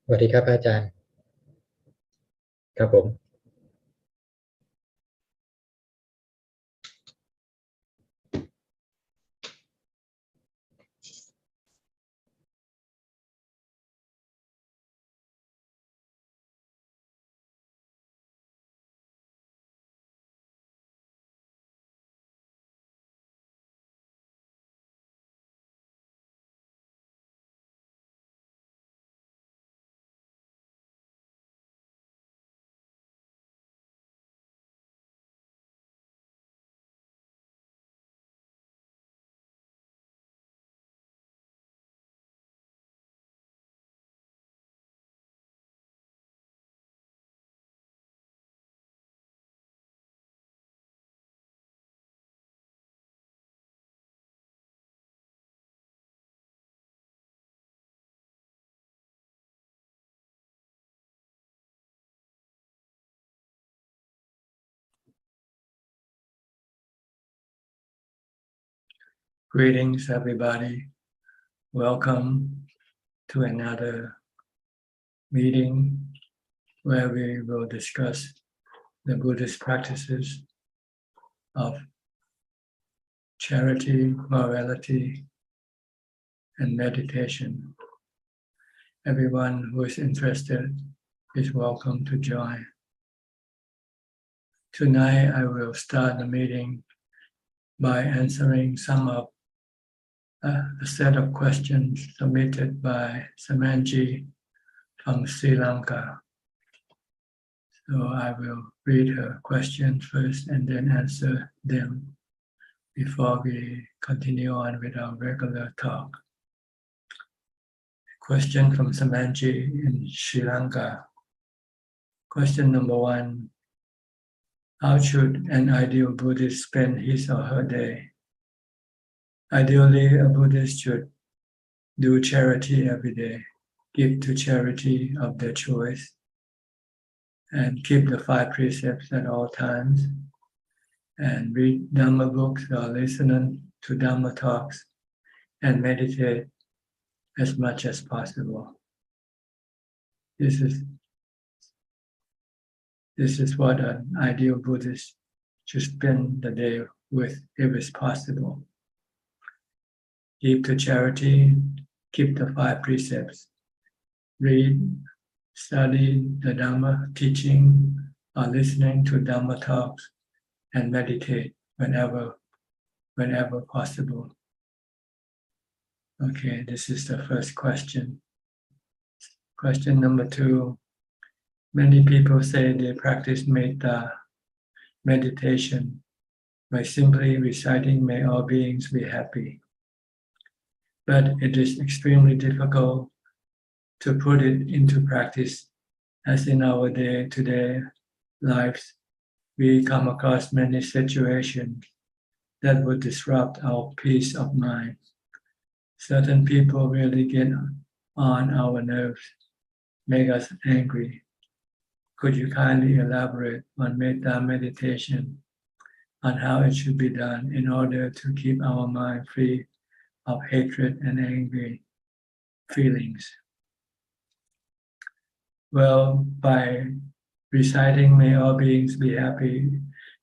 สวัสดีครับอาจารย์ครับผม Greetings, everybody. Welcome to another meeting where we will discuss the Buddhist practices of charity, morality, and meditation. Everyone who is interested is welcome to join. Tonight, I will start the meeting by answering some of a set of questions submitted by Samanji from Sri Lanka. So I will read her questions first and then answer them before we continue on with our regular talk. Question from Samanji in Sri Lanka. Question number 1. How should an ideal Buddhist spend his or her day? Ideally, a Buddhist should do charity every day, give to charity of their choice, and keep the 5 precepts at all times, and read Dhamma books or listen to Dhamma talks, and meditate as much as possible. This is what an ideal Buddhist should spend the day with if it's possible. Give to charity, keep the 5 precepts, read, study the Dhamma teaching, or listening to Dhamma talks, and meditate whenever possible. Okay, this is the first question. Question number 2. Many people say they practice metta meditation by simply reciting "May all beings be happy." But it is extremely difficult to put it into practice, as in our day-to-day lives, we come across many situations that would disrupt our peace of mind. Certain people really get on our nerves, make us angry. Could you kindly elaborate on metta meditation, on how it should be done in order to keep our mind free of hatred and angry feelings? Well, by reciting "May all beings be happy,"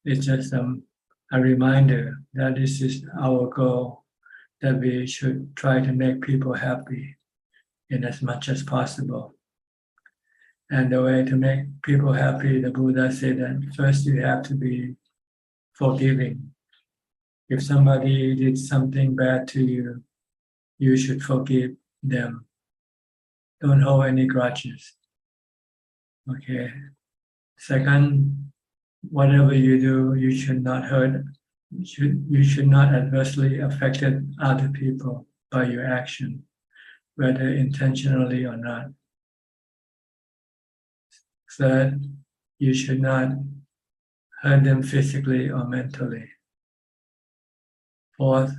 it's just a reminder that this is our goal, that we should try to make people happy in as much as possible. And the way to make people happy, the Buddha said that first you have to be forgiving. If somebody did something bad to you, you should forgive them. Don't hold any grudges. Okay. Second, whatever you do, you should not hurt, you should not adversely affect other people by your action, whether intentionally or not. Third, you should not hurt them physically or mentally. Fourth,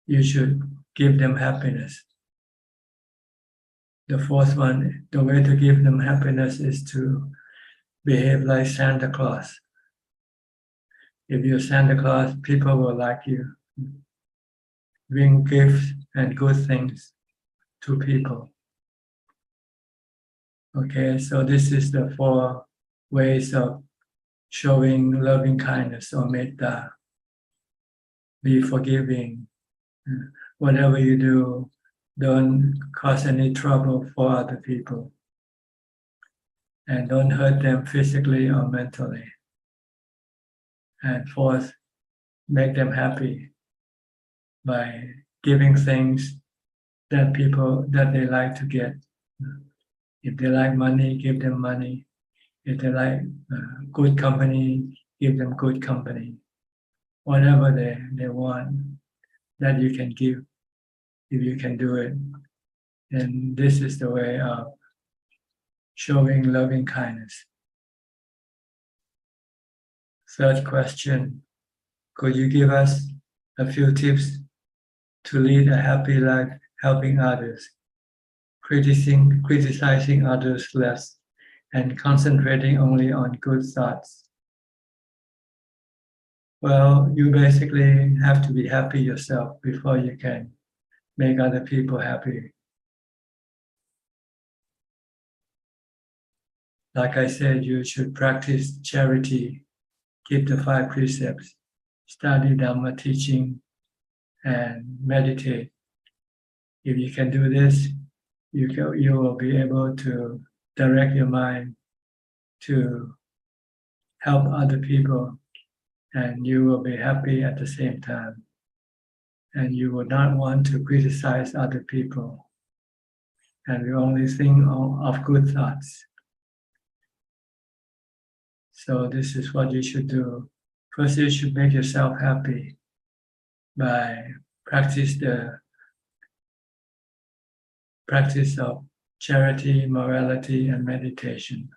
you should give them happiness. The fourth one, the way to give them happiness is to behave like Santa Claus. If you're Santa Claus, people will like you. Bring gifts and good things to people. Okay, so this is the 4 ways of showing loving kindness or metta. Be forgiving. Whatever you do, don't cause any trouble for other people. And don't hurt them physically or mentally. And 4th, make them happy by giving things that they like to get. If they like money, give them money. If they like good company, give them good company. Whatever they want that you can give, if you can do it. And this is the way of showing loving kindness. 3rd question, could you give us a few tips to lead a happy life helping others, criticizing others less, and concentrating only on good thoughts? Well, you basically have to be happy yourself before you can make other people happy. Like I said, you should practice charity, keep the 5 precepts, study Dhamma teaching, and meditate. If you can do this, you will be able to direct your mind to help other people, and you will be happy at the same time. And you will not want to criticize other people, and you only think of good thoughts. So this is what you should do. First, you should make yourself happy by practice of charity, morality, and meditation.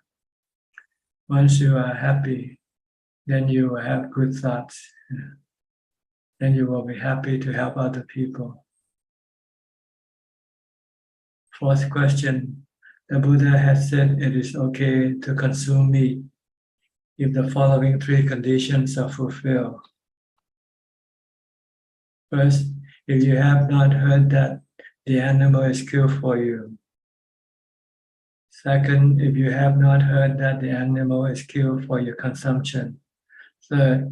Once you are happy, then you will have good thoughts. Then you will be happy to help other people. 4th question, the Buddha has said it is okay to consume meat if the following 3 conditions are fulfilled. First, if you have not heard that the animal is killed for you. Second, if you have not heard that the animal is killed for your consumption. Third,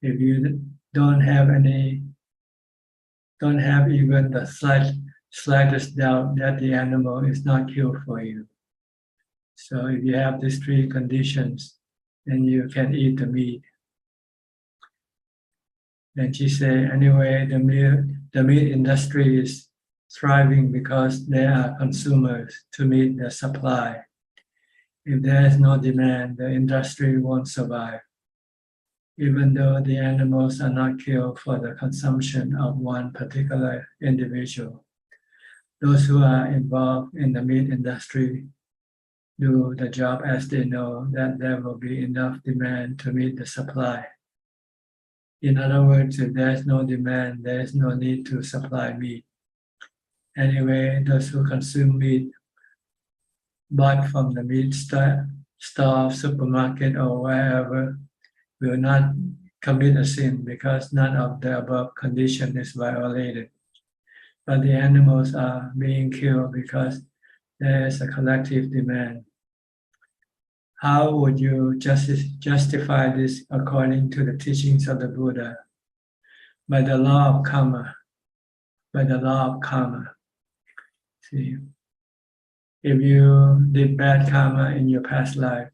if you don't have even the slightest doubt that the animal is not killed for you. So if you have these 3 conditions, then you can eat the meat. And she said, anyway, the meat industry is thriving because there are consumers to meet the supply. If there is no demand, the industry won't survive. Even though the animals are not killed for the consumption of one particular individual. Those who are involved in the meat industry do the job as they know that there will be enough demand to meet the supply. In other words, if there is no demand, there is no need to supply meat. Anyway, those who consume meat bought from the meat store, supermarket, or wherever will not commit a sin because none of the above condition is violated. But the animals are being killed because there is a collective demand. How would you justify this according to the teachings of the Buddha? By the law of karma. By the law of karma. See, if you did bad karma in your past life,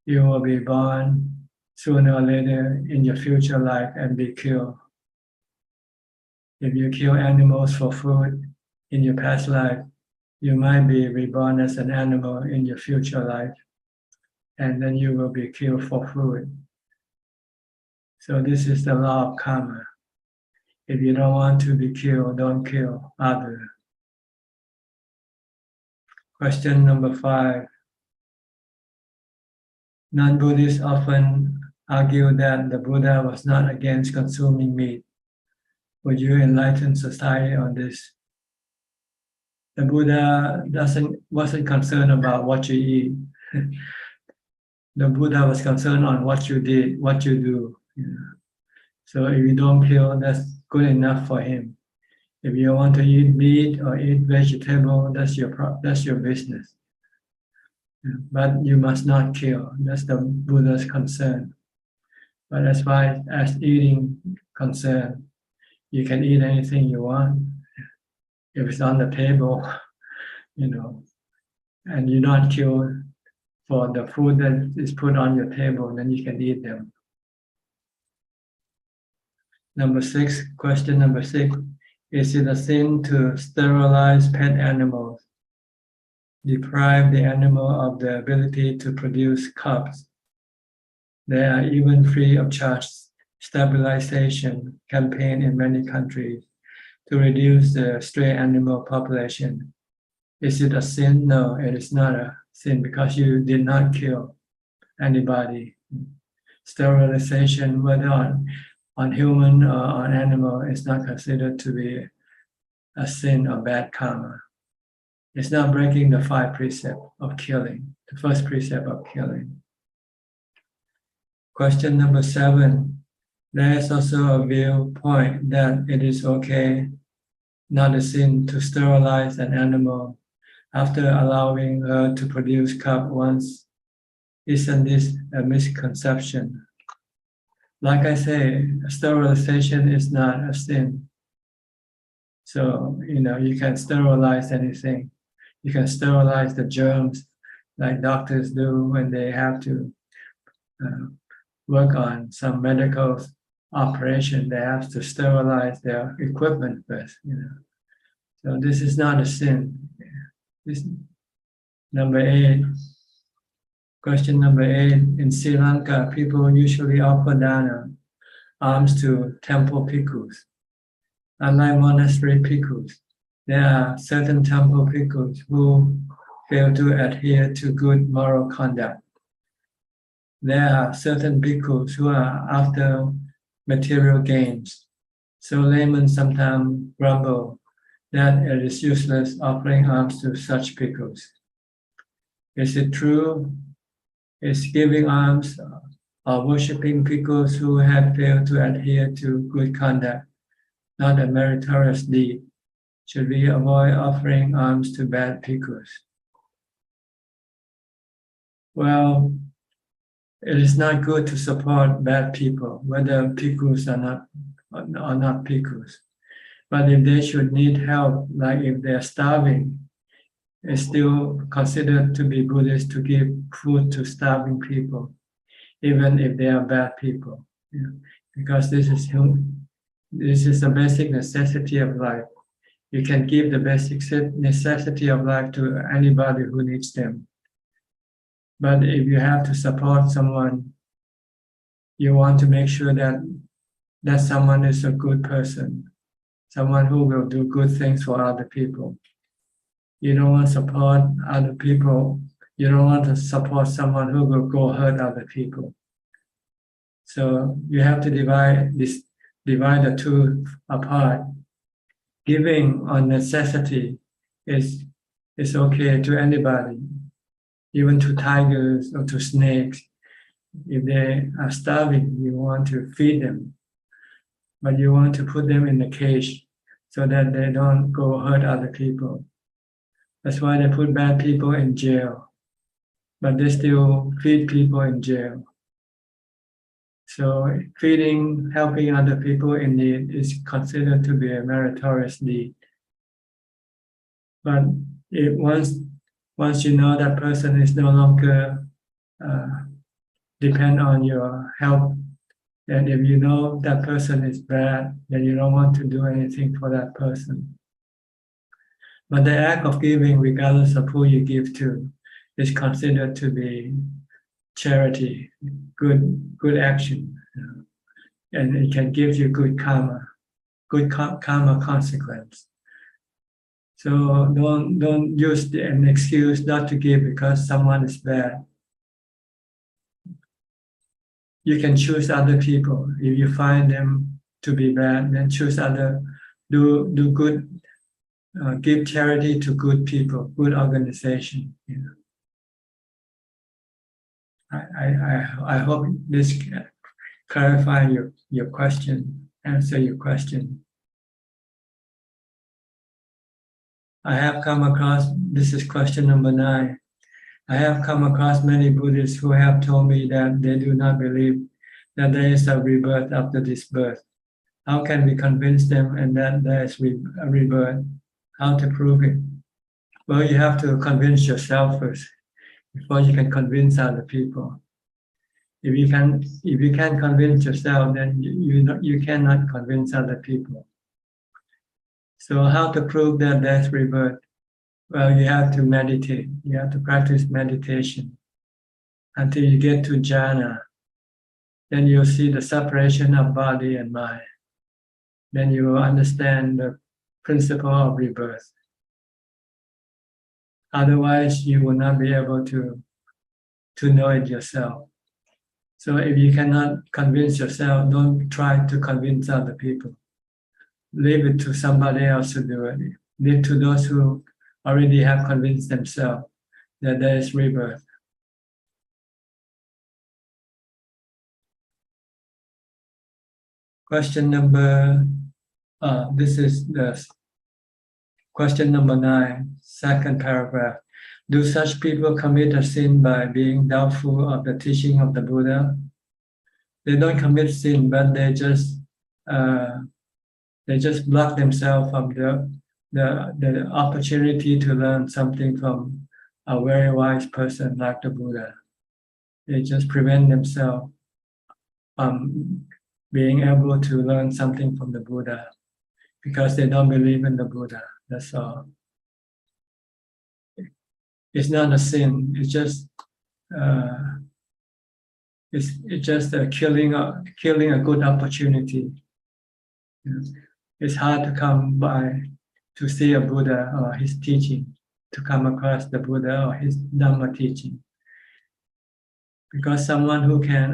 you will be born sooner or later in your future life and be killed. If you kill animals for food in your past life, you might be reborn as an animal in your future life, and then you will be killed for food. So this is the law of karma. If you don't want to be killed, don't kill others. Question number 5. Non-Buddhists often argue that the Buddha was not against consuming meat. Would you enlighten society on this? The Buddha wasn't concerned about what you eat. The Buddha was concerned on what you did, what you do. So if you don't kill, that's good enough for him. If you want to eat meat or eat vegetable, that's your business. But you must not kill. That's the Buddha's concern. But as far as eating concerned, you can eat anything you want. If it's on the table, and you're not killed for the food that is put on your table, then you can eat them. Question number 6. Is it a sin to sterilize pet animals? Deprive the animal of the ability to produce cubs. There are even free of charge sterilization campaign in many countries to reduce the stray animal population. Is it a sin? No, it is not a sin because you did not kill anybody. Sterilization, whether on human or on animal, is not considered to be a sin or bad karma. It's not breaking the 5 precepts of killing, the first precept of killing. Question number 7. There is also a viewpoint that it is okay, not a sin, to sterilize an animal after allowing her to produce cub once. Isn't this a misconception? Like I say, sterilization is not a sin. So, you can sterilize anything. You can sterilize the germs like doctors do when they have to work on some medical operation. They have to sterilize their equipment first, So this is not a sin. Number 8. Question number 8. In Sri Lanka, people usually offer dana, alms to temple bhikkhus. Unlike monastery bhikkhus, there are certain temple bhikkhus who fail to adhere to good moral conduct. There are certain bhikkhus who are after material gains. So laymen sometimes grumble that it is useless offering alms to such bhikkhus. Is it true? Is giving alms or worshipping bhikkhus who have failed to adhere to good conduct not a meritorious deed? Should we avoid offering alms to bad bhikkhus? Well, it is not good to support bad people, whether bhikkhus are not bhikkhus. But if they should need help, like if they are starving, it's still considered to be Buddhist to give food to starving people, even if they are bad people. Because this is a basic necessity of life. You can give the basic necessity of life to anybody who needs them. But if you have to support someone, you want to make sure that someone is a good person, someone who will do good things for other people. You don't want to support other people. You don't want to support someone who will go hurt other people. So you have to divide the two apart. Giving on necessity is okay to anybody, even to tigers or to snakes. If they are starving, you want to feed them, but you want to put them in a cage so that they don't go hurt other people. That's why they put bad people in jail, but they still feed people in jail. So feeding, helping other people in need is considered to be a meritorious deed. But once you know that person is no longer depend on your help, and if you know that person is bad, then you don't want to do anything for that person. But the act of giving, regardless of who you give to, is considered to be charity, good action, and it can give you good karma consequence. So don't use an excuse not to give because someone is bad. You can choose other people. If you find them to be bad, then choose other. Do good. Give charity to good people, good organization. I hope this clarify your question, answer your question. I have come across, this is question number 9. I I have come across many Buddhists who have told me that they do not believe that there is a rebirth after this birth. How can we convince them and that there is a rebirth? How to prove it? Well, you have to convince yourself first before you can convince other people. If you can't convince yourself, then you cannot convince other people. So how to prove that there's rebirth? Well, you have to meditate. You have to practice meditation until you get to jhana. Then you'll see the separation of body and mind. Then you will understand the principle of rebirth. Otherwise, you will not be able to know it yourself. So if you cannot convince yourself, don't try to convince other people. Leave it to somebody else to do it. Leave it to those who already have convinced themselves that there is rebirth. Question number, this is the question number 9, second paragraph. Do such people commit a sin by being doubtful of the teaching of the Buddha? They don't commit sin, but they just block themselves from the opportunity to learn something from a very wise person like the Buddha. They just prevent themselves from being able to learn something from the Buddha because they don't believe in the Buddha. That's all. It's not a sin. It's just killing a good opportunity. It's hard to come by to see a Buddha or his teaching, to come across the Buddha or his Dhamma teaching. Because someone who can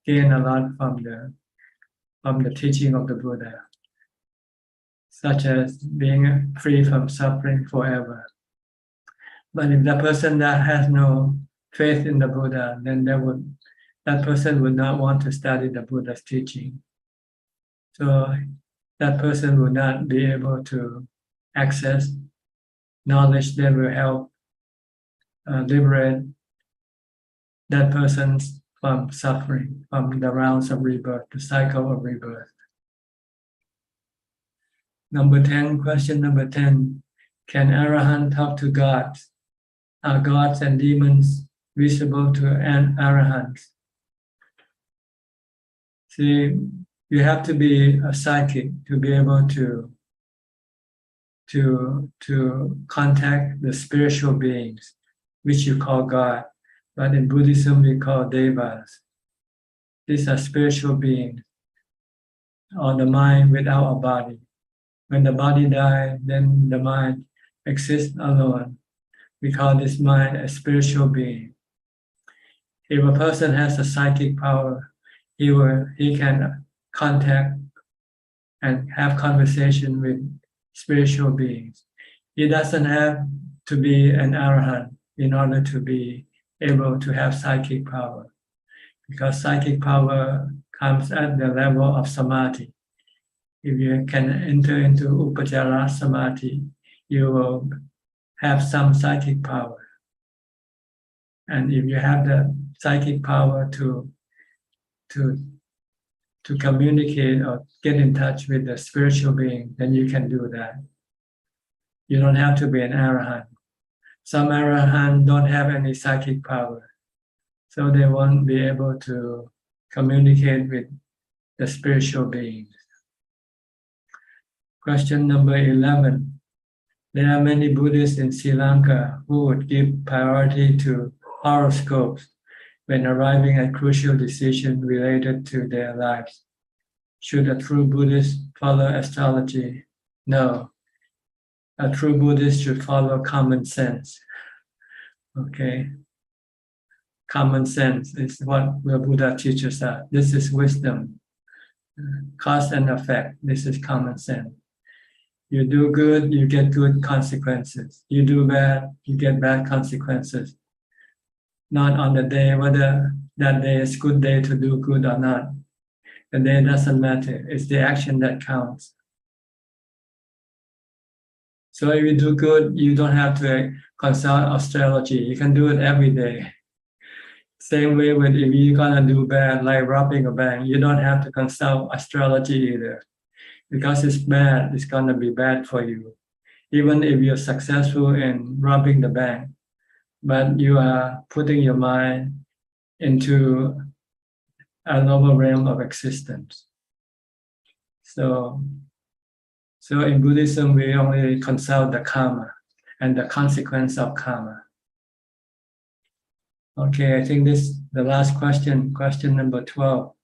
gain a lot from the teaching of the Buddha, such as being free from suffering forever. But if the person that has no faith in the Buddha, then that person would not want to study the Buddha's teaching. So that person will not be able to access knowledge that will help liberate that person from suffering, from the rounds of rebirth, the cycle of rebirth. Question number 10. Can Arahant talk to gods? Are gods and demons visible to an Arahant? See, you have to be a psychic to be able to contact the spiritual beings, which you call God. But in Buddhism, we call devas. These are spiritual beings, or the mind without a body. When the body dies, then the mind exists alone. We call this mind a spiritual being. If a person has a psychic power, he can contact and have conversation with spiritual beings. He doesn't have to be an arahant in order to be able to have psychic power, because psychic power comes at the level of samadhi. If you can enter into upajjhara samadhi, you will have some psychic power. And if you have the psychic power to communicate or get in touch with the spiritual being, then you can do that. You don't have to be an arahant. Some arahant don't have any psychic power, so they won't be able to communicate with the spiritual beings. Question number 11. There are many Buddhists in Sri Lanka who would give priority to horoscopes when arriving at crucial decisions related to their lives. Should a true Buddhist follow astrology? No. A true Buddhist should follow common sense. Okay? Common sense is what the Buddha teaches us. This is wisdom. Cause and effect. This is common sense. You do good, you get good consequences. You do bad, you get bad consequences. Not on the day whether that day is a good day to do good or not. The day doesn't matter. It's the action that counts. So if you do good, you don't have to consult astrology. You can do it every day. Same way with if you're gonna do bad, like robbing a bank, you don't have to consult astrology either. Because it's bad, it's gonna be bad for you. Even if you're successful in robbing the bank, but you are putting your mind into a lower realm of existence. So in Buddhism, we only consult the karma and the consequence of karma. Okay, I think this the last question, question number 12.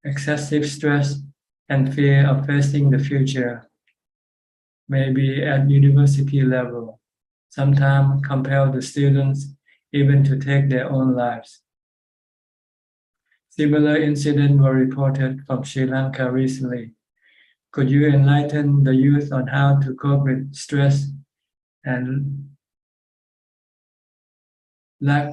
Excessive stress and fear of facing the future may be at university level, sometimes compel the students even to take their own lives. Similar incidents were reported from Sri Lanka recently. Could you enlighten the youth on how to cope with stress and lack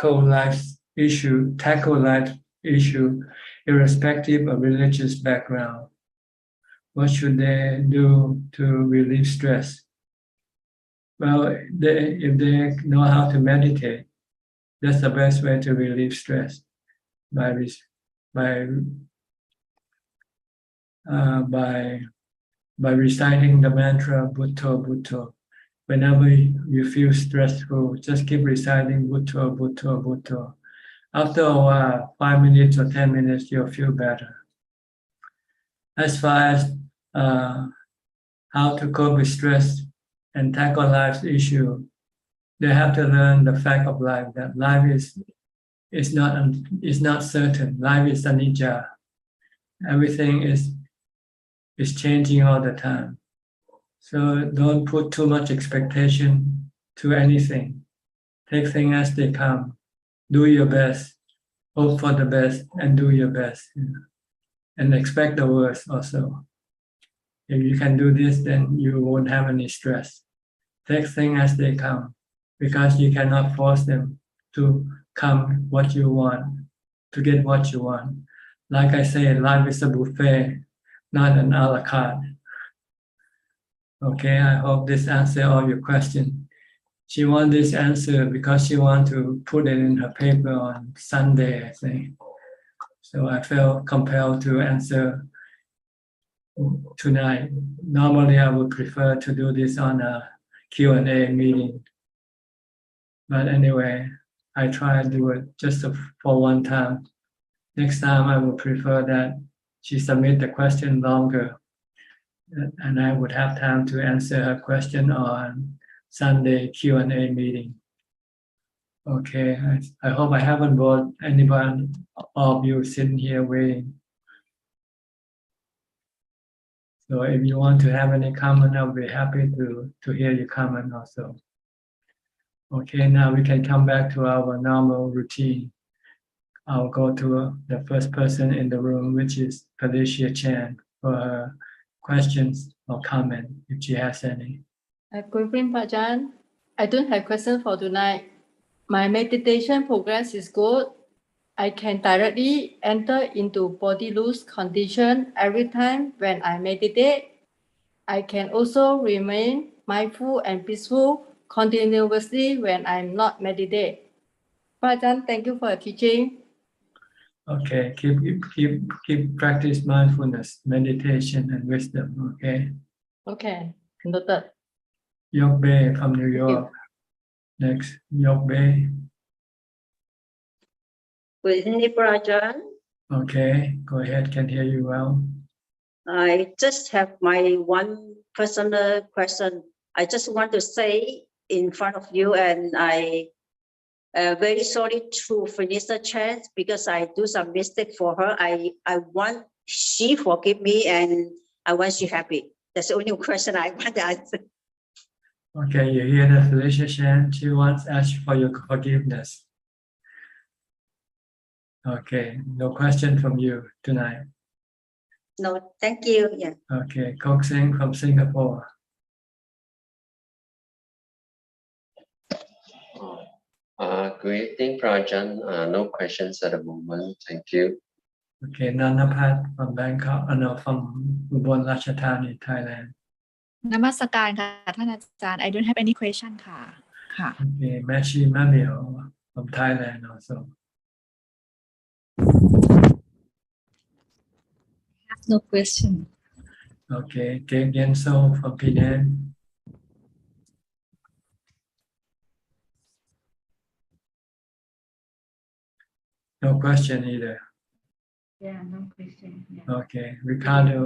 of life issue, tackle life issue, irrespective of religious background? What should they do to relieve stress? Well, if they know how to meditate, that's the best way to relieve stress by reciting the mantra Bhutto Bhutto. Whenever you feel stressful, just keep reciting Bhutto Bhutto Bhutto. After a while, 5 minutes or 10 minutes, you'll feel better. As far as how to cope with stress and tackle life's issue, they have to learn the fact of life, that life is not certain. Life is anicca. Everything is changing all the time. So don't put too much expectation to anything. Take things as they come. Do your best. Hope for the best and do your best. And expect the worst also. If you can do this, then you won't have any stress. Take things as they come, because you cannot force them to come what you want, to get what you want. Like I say, life is a buffet, not an a la carte. Okay, I hope this answers all your questions. She wants this answer because she wants to put it in her paper on Sunday, I think. So I felt compelled to answer tonight. Normally, I would prefer to do this on a Q&A meeting. But anyway, I try to do it just for one time. Next time, I would prefer that she submit the question longer, and I would have time to answer her question on Sunday Q&A meeting. Okay, I hope I haven't bored anyone of you sitting here waiting. So if you want to have any comment, I'll be happy to hear your comment also. Okay, now we can come back to our normal routine. I'll go to the first person in the room, which is Felicia Chan, for her questions or comment, if she has any. Good evening, Ajaan. I don't have question for tonight. My meditation progress is good. I can directly enter into body loose condition every time when I meditate. I can also remain mindful and peaceful continuously when I'm not meditate. Ajaan, thank you for your teaching. Okay, keep practice mindfulness, meditation, and wisdom. Okay. Okay, noted. Yok Bae from New York. Next, Yok Bae. Good evening, Ajaan. Okay, go ahead. Can hear you well. I just have my one personal question. I just want to say in front of you, and I very sorry to finish the chat because I do some mistake for her. I want she forgive me, and I want she happy. That's the only question I want to answer. Okay, you hear that, Felicia Chan? She wants to ask for your forgiveness. Okay, no question from you tonight. No, thank you. Yeah. Okay, Kok Sing from Singapore. Good evening, Prajan. No questions at the moment. Thank you. Okay, Nanapat from Bangkok, no, from Ubon Ratchathani, Thailand. นมัสการค่ะท่านอาจารย์ I don't have any question ค่ะ ค่ะ Okay, Mashi Mamio from Thailand also. no question Okay, Kek Yenso from Penang. No question either. Yeah, no question. Okay, Ricardo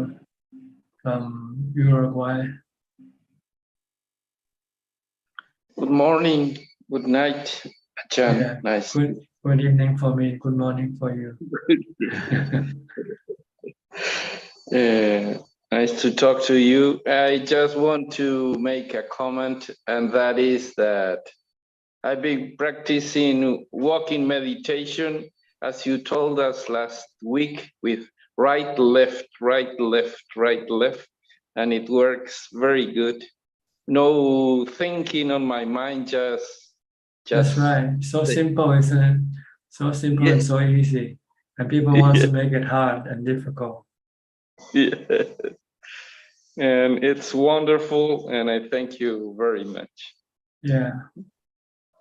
from Uruguay. Good morning, good night, Ajaan. Yeah, Nice. good evening for me, good morning for you. Nice to talk to you. I just want to make a comment, and that is that I've been practicing walking meditation, as you told us last week, with right, left, right, left, right, left, and it works very good. No thinking on my mind, just That's right. So simple, isn't it? So simple and so easy. And people want to make it hard and difficult. Yeah. And it's wonderful, and I thank you very much. Yeah.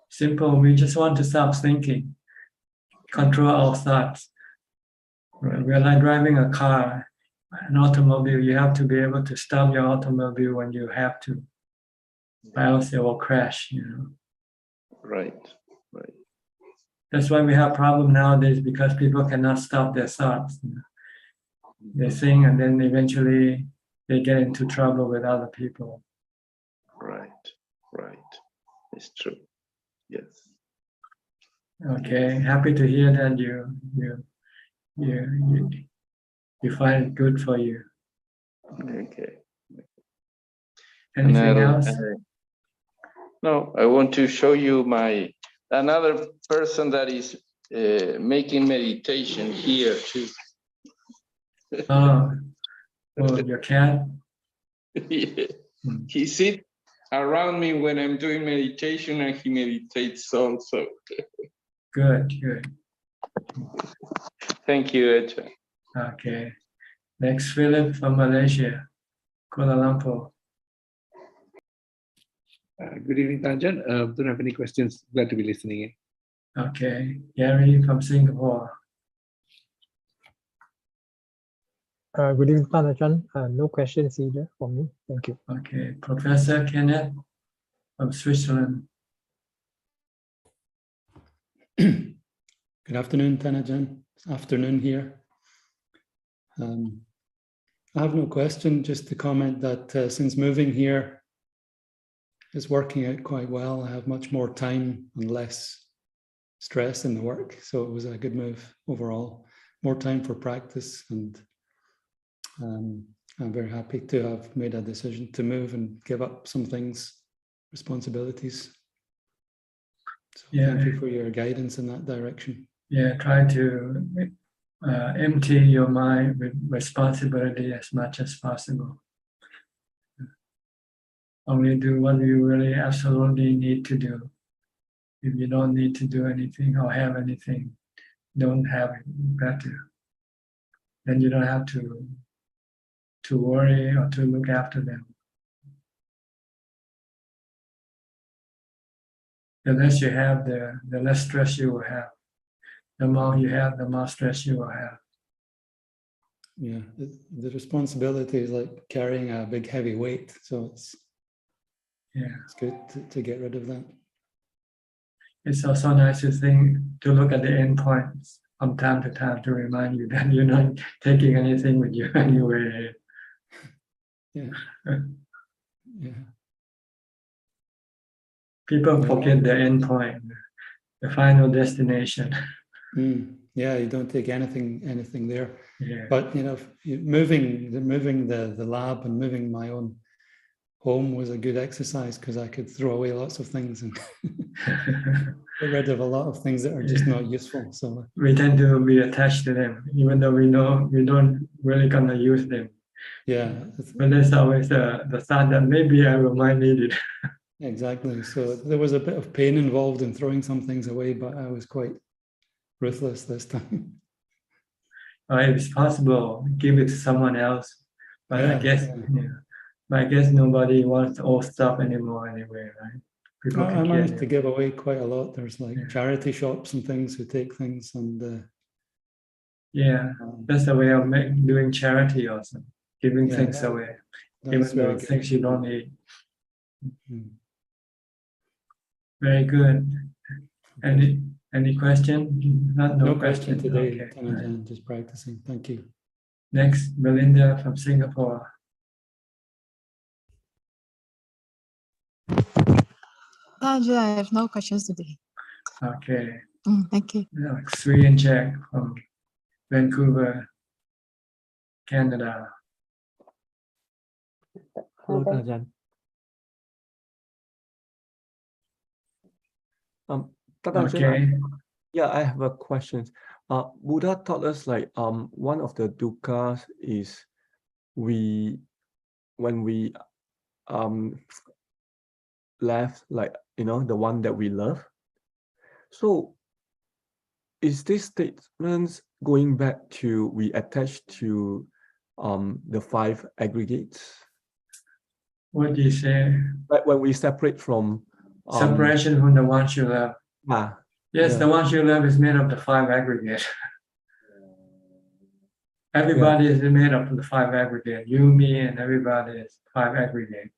Simple. We just want to stop thinking, control our thoughts. We're like driving a car, an automobile. You have to be able to stop your automobile when you have to, or else it will crash, you know. Right, right. That's why we have problem nowadays, because people cannot stop their thoughts. You know. They think and then eventually they get into trouble with other people. Right, right. It's true. Yes. Okay, happy to hear that you find it good for you. Okay. Anything else? No, I want to show you another person that is making meditation here too. Oh, your cat? Yeah. He sits around me when I'm doing meditation, and he meditates also. Good, good. Thank you, Ajaan. Okay. Next, Philip from Malaysia, Kuala Lumpur. Good evening, Ajaan. Don't have any questions. Glad to be listening in. Okay. Gary from Singapore. Good evening, Ajaan. No questions either for me. Thank you. Okay. Professor Kenneth from Switzerland. Good afternoon, Ajaan. Afternoon here. I have no question, just to comment that since moving here, it's working out quite well. I have much more time and less stress in the work. So it was a good move overall. More time for practice, and I'm very happy to have made a decision to move and give up some things, responsibilities. So thank you for your guidance in that direction. Yeah, try to empty your mind with responsibility as much as possible. Only do what you really absolutely need to do. If you don't need to do anything or have anything, don't have it better. Then you don't have to worry or to look after them. The less you have, the less stress you will have. The more you have, the more stress you will have. Yeah, the responsibility is like carrying a big heavy weight. So it's good to get rid of that. It's also nice to look at the end points from time to time to remind you that you're not taking anything with you anyway. Yeah. Yeah. People forget the end point, the final destination. Yeah, you don't take anything there. Yeah. But you know, moving the lab and moving my own home was a good exercise, because I could throw away lots of things and get rid of a lot of things that are just not useful. So we tend to be attached to them, even though we know we don't really gonna use them. Yeah. But there's always the thought that maybe I might need it. Exactly. So there was a bit of pain involved in throwing some things away, but I was quite ruthless this time. or if it's possible, give it to someone else. But I Yeah, guess, yeah. yeah. But I guess nobody wants old stuff anymore anyway, right? People I can managed get to it. give away quite a lot. There's like Yeah. charity shops and things who take things, and Yeah, that's a way of doing charity also, giving yeah, things away, that's even very those good. things you don't need. Mm. Very good. Any question? No question today, Okay. Ajaan, just practicing. Thank you. Next, Belinda from Singapore. Ajaan, I have no questions today. Okay. Thank you. Sri and Jack from Vancouver, Canada. Hello, Ajaan. Ajaan, Okay. yeah, I have a question. Buddha taught us like one of the dukkhas is when we left, like, the one that we love. So is this statement going back to we attach to the 5 aggregates? What do you say? Like when we separate from Separation from the ones you love. Yes, yeah. the ones you love is made of the 5 aggregate. Everybody is made up of the 5 aggregate. You, me, and everybody is 5 aggregate.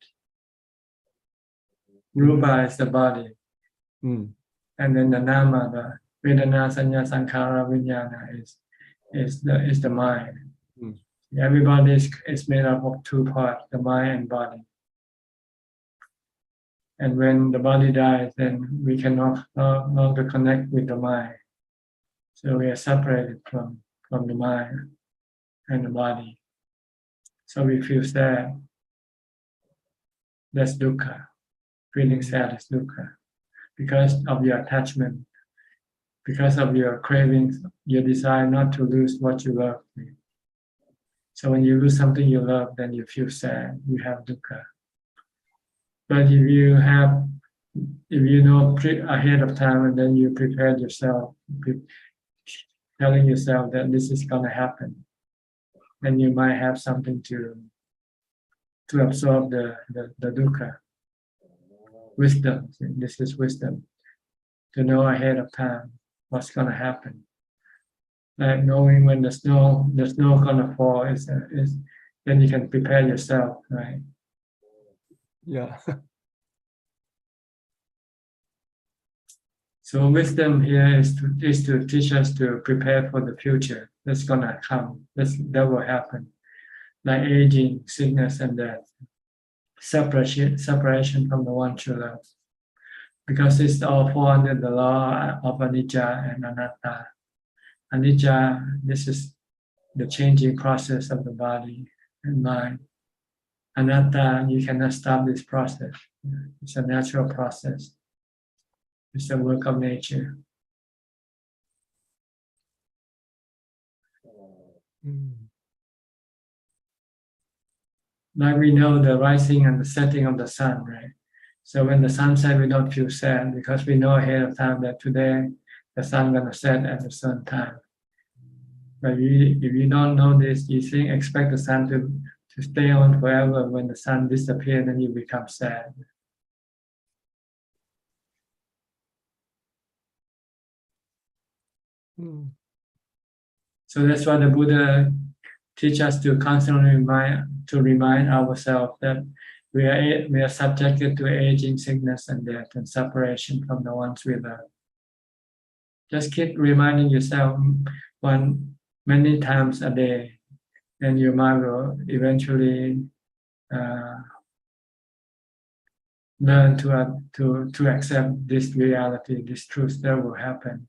Rupa is the body. And then the nama, the Vedana, Sanya, Sankara, Vijnana is the mind. Everybody is made up of 2 parts, the mind and body. And when the body dies, then we cannot no longer connect with the mind. So we are separated from the mind and the body. So we feel sad. That's dukkha. Feeling sad is dukkha. Because of your attachment, because of your cravings, your desire not to lose what you love. So when you lose something you love, then you feel sad, you have dukkha. But if you know ahead of time and then you prepare yourself, telling yourself that this is going to happen, then you might have something to absorb the dukkha. Wisdom, this is wisdom, to know ahead of time what's going to happen. Like knowing when the snow gonna fall is then you can prepare yourself, right? Yeah. So wisdom here is to teach us to prepare for the future that's gonna come. That will happen, like aging, sickness, and death, separation from the one true love, because it's all fall under the law of anicca and anatta. Anicca, this is the changing process of the body and mind. Anatta, you cannot stop this process. It's a natural process. It's a work of nature. Like we know the rising and the setting of the sun, right? So when the sun sets, we don't feel sad because we know ahead of time that today the sun gonna set at a certain time. But if you don't know this, you expect the sun to stay on forever. When the sun disappears, then you become sad. So that's why the Buddha teach us to constantly remind ourselves that we are subjected to aging, sickness, and death, and separation from the ones we love. Just keep reminding yourself many times a day, and your mind will eventually learn to accept this reality, this truth that will happen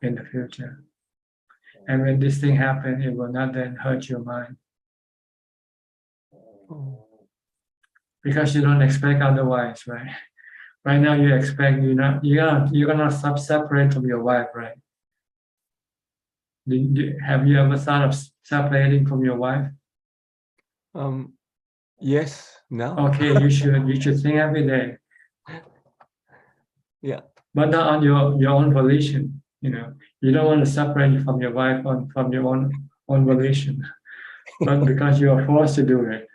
in the future. And when this thing happens, it will not then hurt your mind. Because you don't expect otherwise, right? Right now you expect you're gonna separate from your wife, right? Have you ever thought of separating from your wife? Yes, now. Okay, you should think every day. Yeah. But not on your own volition, you don't want to separate from your wife from your own own volition, but because you are forced to do it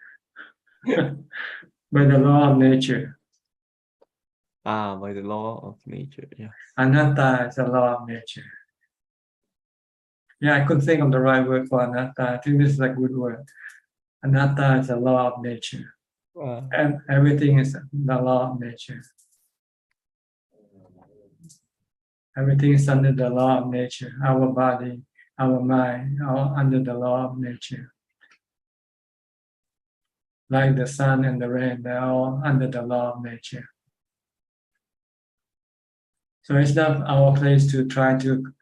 by the law of nature. By the law of nature. Yeah. Anatta is a law of nature. Yeah, I couldn't think of the right word for anatta. I think this is a good word. Anatta is a law of nature. And everything is the law of nature. Everything is under the law of nature. Our body, our mind, all under the law of nature. Like the sun and the rain, they're all under the law of nature. So it's not our place to try to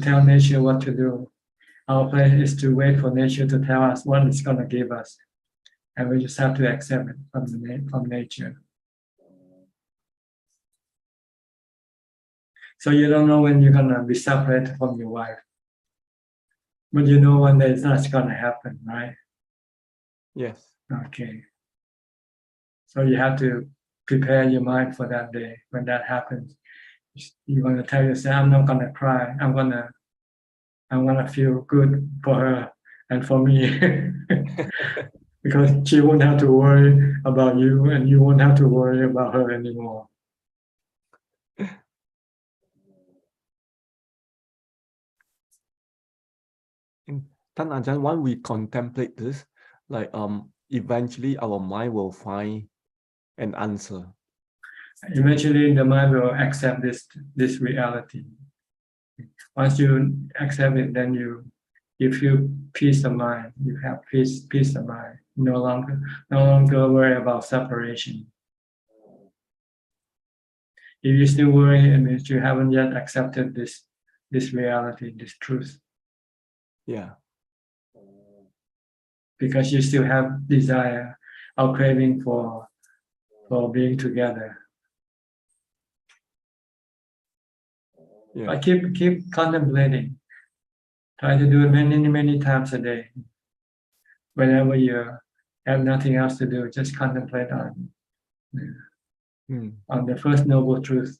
tell nature what to do. Our place is to wait for nature to tell us what it's going to give us. And we just have to accept it from nature. So you don't know when you're going to be separated from your wife. But you know one day that's going to happen, right? Yes. Okay. So you have to prepare your mind for that day. When that happens, you're going to tell yourself, I'm not going to cry. I'm going to feel good for her and for me. Because she won't have to worry about you and you won't have to worry about her anymore. Tan Ajahn, when we contemplate this, like eventually our mind will find an answer. Eventually the mind will accept this reality. Once you accept it, then you feel peace of mind. You have peace of mind. No longer worry about separation. If you still worry, it means you haven't yet accepted this reality, this truth. Yeah. Because you still have desire or craving for being together. Yeah. But keep contemplating. Try to do it many times a day. Whenever you have nothing else to do, just contemplate on the first noble truth.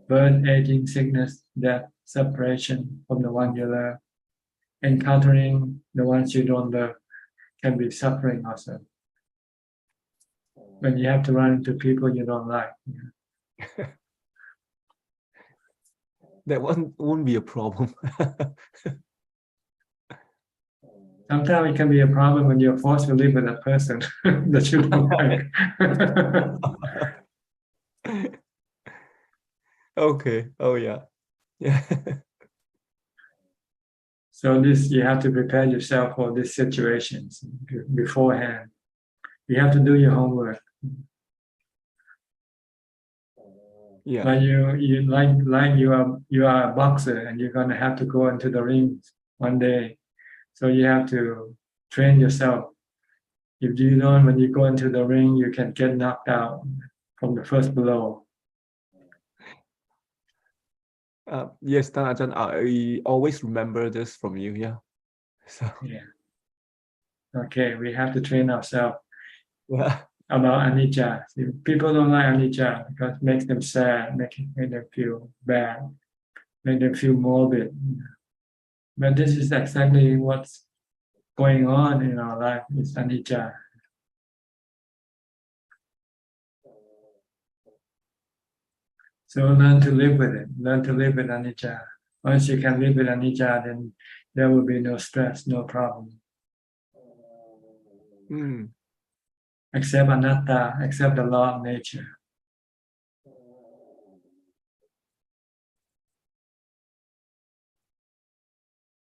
Birth, aging, sickness, death, separation from the one you love, encountering the ones you don't love can be suffering also. When you have to run into people you don't like. That one won't be a problem. Sometimes it can be a problem when you're forced to live with a person that you don't like. Okay. Oh yeah. Yeah. So you have to prepare yourself for these situations beforehand. You have to do your homework. Yeah. Like you are a boxer and you're gonna have to go into the ring one day. So you have to train yourself. If you don't, when you go into the ring, you can get knocked out from the first blow. Yes, Tan Ajahn, I always remember this from you. Yeah. So. Yeah. Okay, we have to train ourselves. Yeah. About anicca. People don't like anicca because it makes them sad, make them feel bad, make them feel morbid. But this is exactly what's going on in our life. It's anicca. So learn to live with it. Learn to live with anicca. Once you can live with anicca, then there will be no stress, no problem. Accept anatta, accept the law of nature.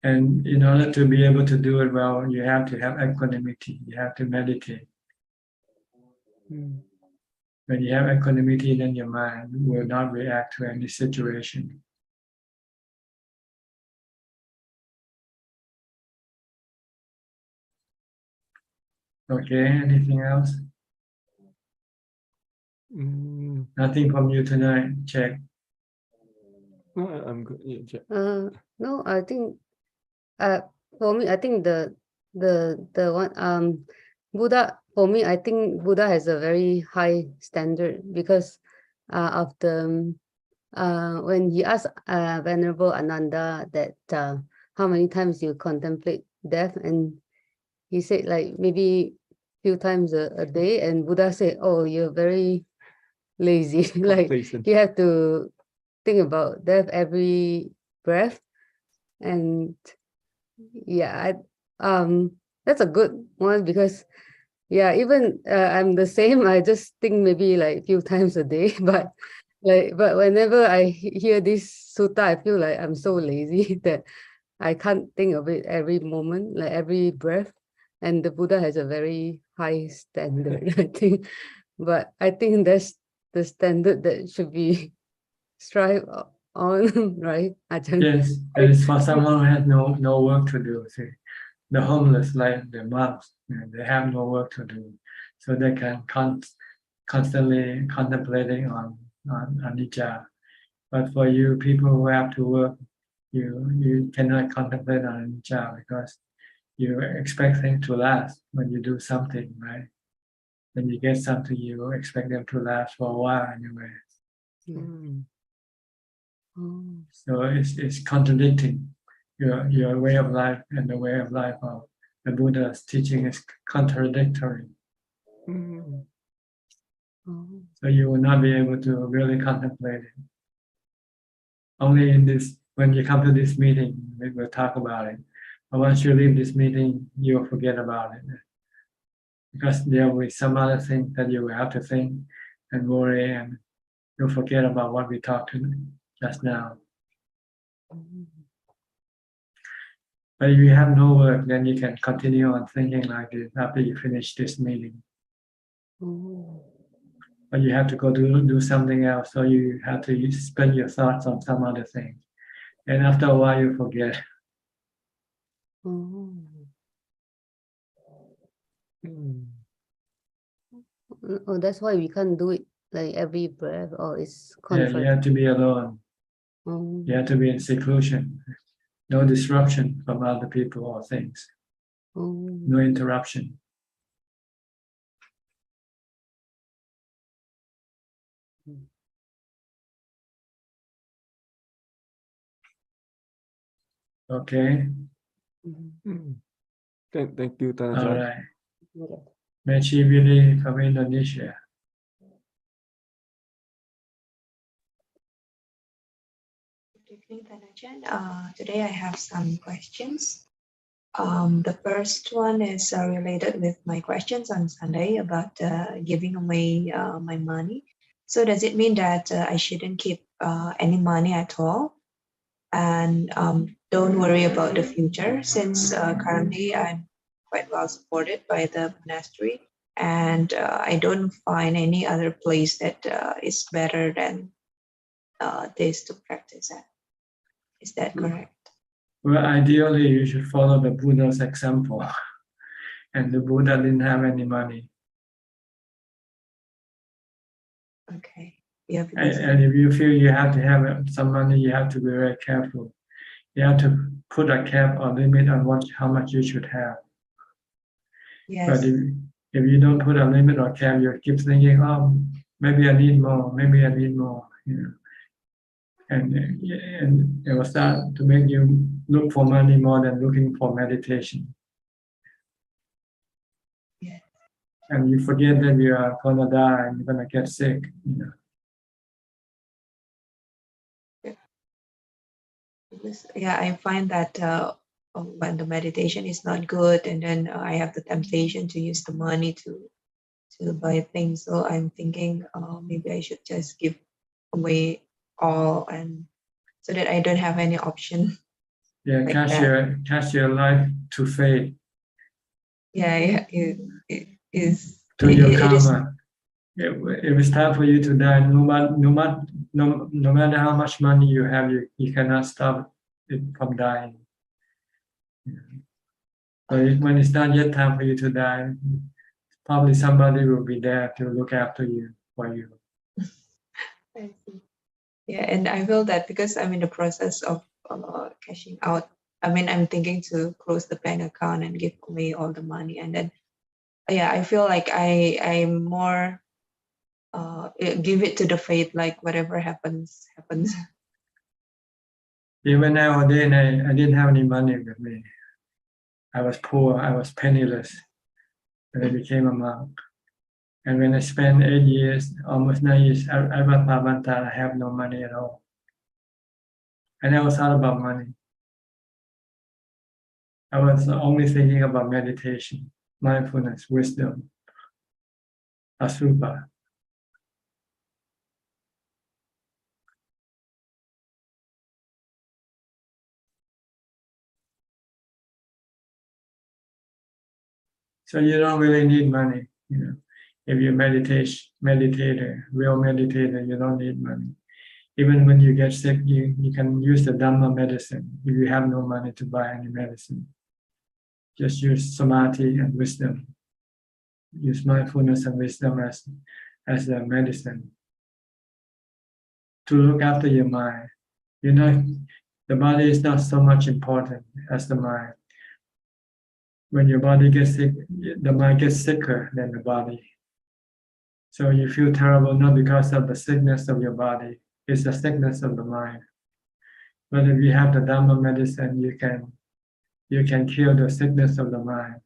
And in order to be able to do it well, you have to have equanimity. You have to meditate. When you have equanimity, then your mind will not react to any situation. Okay, anything else? Nothing from you tonight, check. I'm good. Yeah, check. No, I think for me, I think the one Buddha, for me, I think Buddha has a very high standard because of the when he asked Venerable Ananda that how many times you contemplate death, and he said like maybe few times a day, and Buddha said, oh, you're very lazy. Like Complacent. you have to think about death every breath. And yeah, that's a good one, because yeah, even I'm the same. I just think maybe like a few times a day, but whenever I hear this sutta, I feel like I'm so lazy that I can't think of it every moment, like every breath. And the Buddha has a very high standard, I think. But I think that's the standard that should be strive on, right, Ajahn? Yes, that is for someone who has no work to do. See, the homeless, like the monks, they have no work to do, so they can constantly contemplating on anicca. But for you, people who have to work, you cannot contemplate on anicca because you expect things to last when you do something, right? When you get something, you expect them to last for a while anyway. Yeah. Oh. So it's contradicting your way of life, and the way of life of the Buddha's teaching is contradictory. Mm. Oh. So you will not be able to really contemplate it. Only in this, when you come to this meeting, we will talk about it. But once you leave this meeting, you'll forget about it. Because there will be some other thing that you will have to think and worry, and you'll forget about what we talked to just now. But if you have no work, then you can continue on thinking like this after you finish this meeting. Oh. But you have to go do something else, so you have to spend your thoughts on some other thing. And after a while, you forget. Oh. Mm. Oh, that's why we can't do it like every breath, or it's Yeah, you conflict. have to be alone. Oh. You have to be in seclusion. No disruption from other people or things. Oh. No interruption. Okay. Mm. Thank you, All Ajahn. right. Okay. Mechi Billy from Indonesia. Good evening, Ajahn. Today I have some questions. The first one is related with my questions on Sunday about giving away my money. So does it mean that I shouldn't keep any money at all? And don't worry about the future, since currently I'm quite well supported by the monastery, and I don't find any other place that is better than this to practice at. Is that correct? Well, ideally, you should follow the Buddha's example. And the Buddha didn't have any money. Okay. Yeah, And if you feel you have to have some money, you have to be very careful. You have to put a cap or limit on how much you should have. yes. But if you don't put a limit or cap, you keep thinking, oh, maybe I need more, maybe I need more, you know. And it will start to make you look for money more than looking for meditation. Yeah. And you forget that you are gonna die and you're gonna get sick, you know. Yeah, I find that when the meditation is not good, and then I have the temptation to use the money to buy things. So I'm thinking maybe I should just give away all, and so that I don't have any option. Yeah, like cast your life to fate, Yeah, it is. to your it is. karma. If it's time for you to die, no matter how much money you have, you cannot stop it from dying. But when it's not yet time for you to die, probably somebody will be there to look after you, for you. I see. Yeah, and I feel that because I'm in the process of cashing out. I mean, I'm thinking to close the bank account and give away all the money, and then yeah, I feel like I'm more give it to the fate, like whatever happens. Even when I ordained, I didn't have any money with me. I was poor, I was penniless when I became a monk. And when I spent 8 years, almost 9 years at Wat Pabanta, I have no money at all. I never thought about money. I was only thinking about meditation, mindfulness, wisdom, asupa. So you don't really need money, you know. If you're meditator, real meditator, you don't need money. Even when you get sick, you can use the Dhamma medicine if you have no money to buy any medicine. Just use samadhi and wisdom. Use mindfulness and wisdom as the medicine to look after your mind. You know, the body is not so much important as the mind. When your body gets sick, the mind gets sicker than the body. So you feel terrible not because of the sickness of your body, it's the sickness of the mind. But if you have the Dhamma medicine, you can cure the sickness of the mind.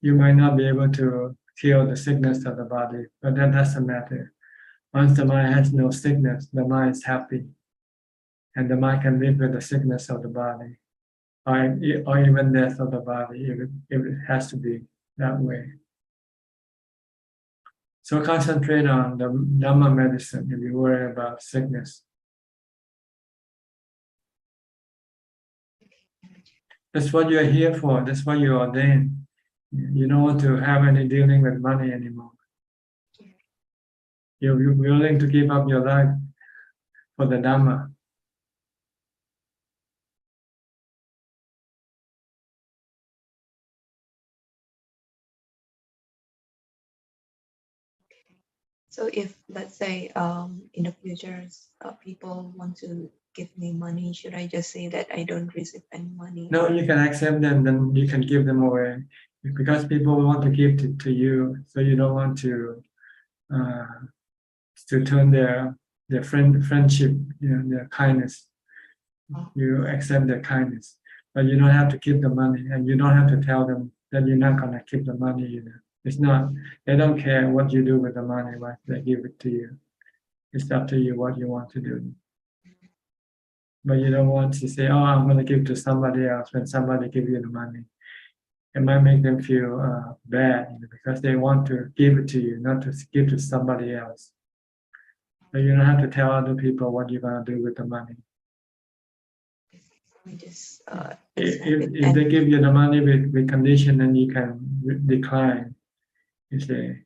You might not be able to cure the sickness of the body, but that doesn't matter. Once the mind has no sickness, the mind is happy. And the mind can live with the sickness of the body, or even death of the body, if it has to be that way. So concentrate on the Dhamma medicine if you worry about sickness. That's what you're here for. That's why you're ordained. You don't want to have any dealing with money anymore. You're willing to give up your life for the Dhamma. So if, let's say, in the future, people want to give me money, should I just say that I don't receive any money? No, you can accept them, then you can give them away. Because people want to give to you, so you don't want to turn their friendship, their kindness. You accept their kindness, but you don't have to keep the money, and you don't have to tell them that you're not gonna keep the money either. It's not, they don't care what you do with the money once they give it to you. It's up to you what you want to do. But you don't want to say, oh, I'm gonna give to somebody else when somebody give you the money. It might make them feel bad, because they want to give it to you, not to give to somebody else. So you don't have to tell other people what you're gonna do with the money. We just If they give you the money with condition, then you can decline. You say,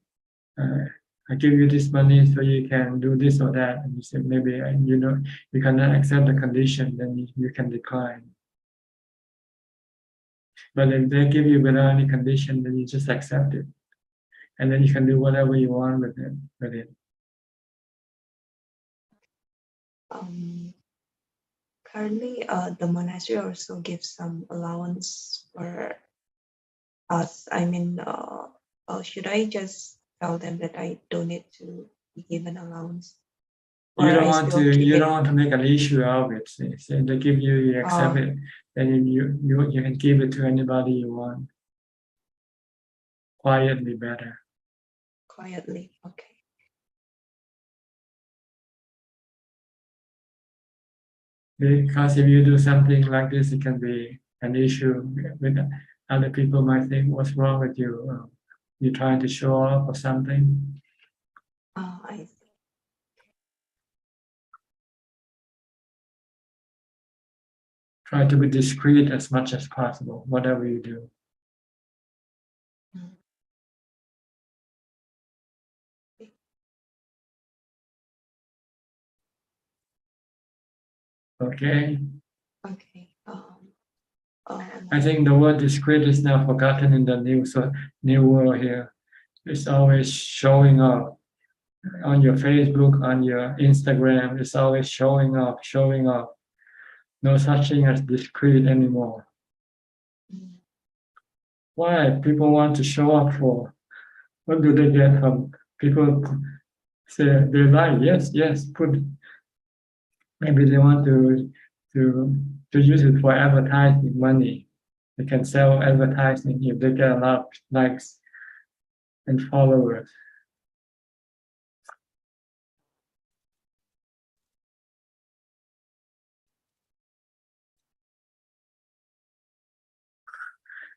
I give you this money so you can do this or that, and you say maybe you cannot accept the condition, then you can decline. But if they give you without any condition, then you just accept it, and then you can do whatever you want with it. Currently, the monastery also gives some allowance for us. I mean, should I just tell them that I don't need to give an allowance? You don't want to make an issue of it. Say they give you accept it, then you can give it to anybody you want. Quietly better. Quietly, okay. Because if you do something like this, it can be an issue with other people. Might think, what's wrong with you? You're trying to show off or something. I see. Try to be discreet as much as possible, whatever you do. Okay. Okay. I think the word discreet is now forgotten in the new world here. It's always showing off on your Facebook, on your Instagram. It's always showing off. No such thing as discreet anymore. Why people want to show up for? What do they get from people? Say they lie. Yes, put Maybe they want to use it for advertising money. They can sell advertising if they get a lot of likes and followers.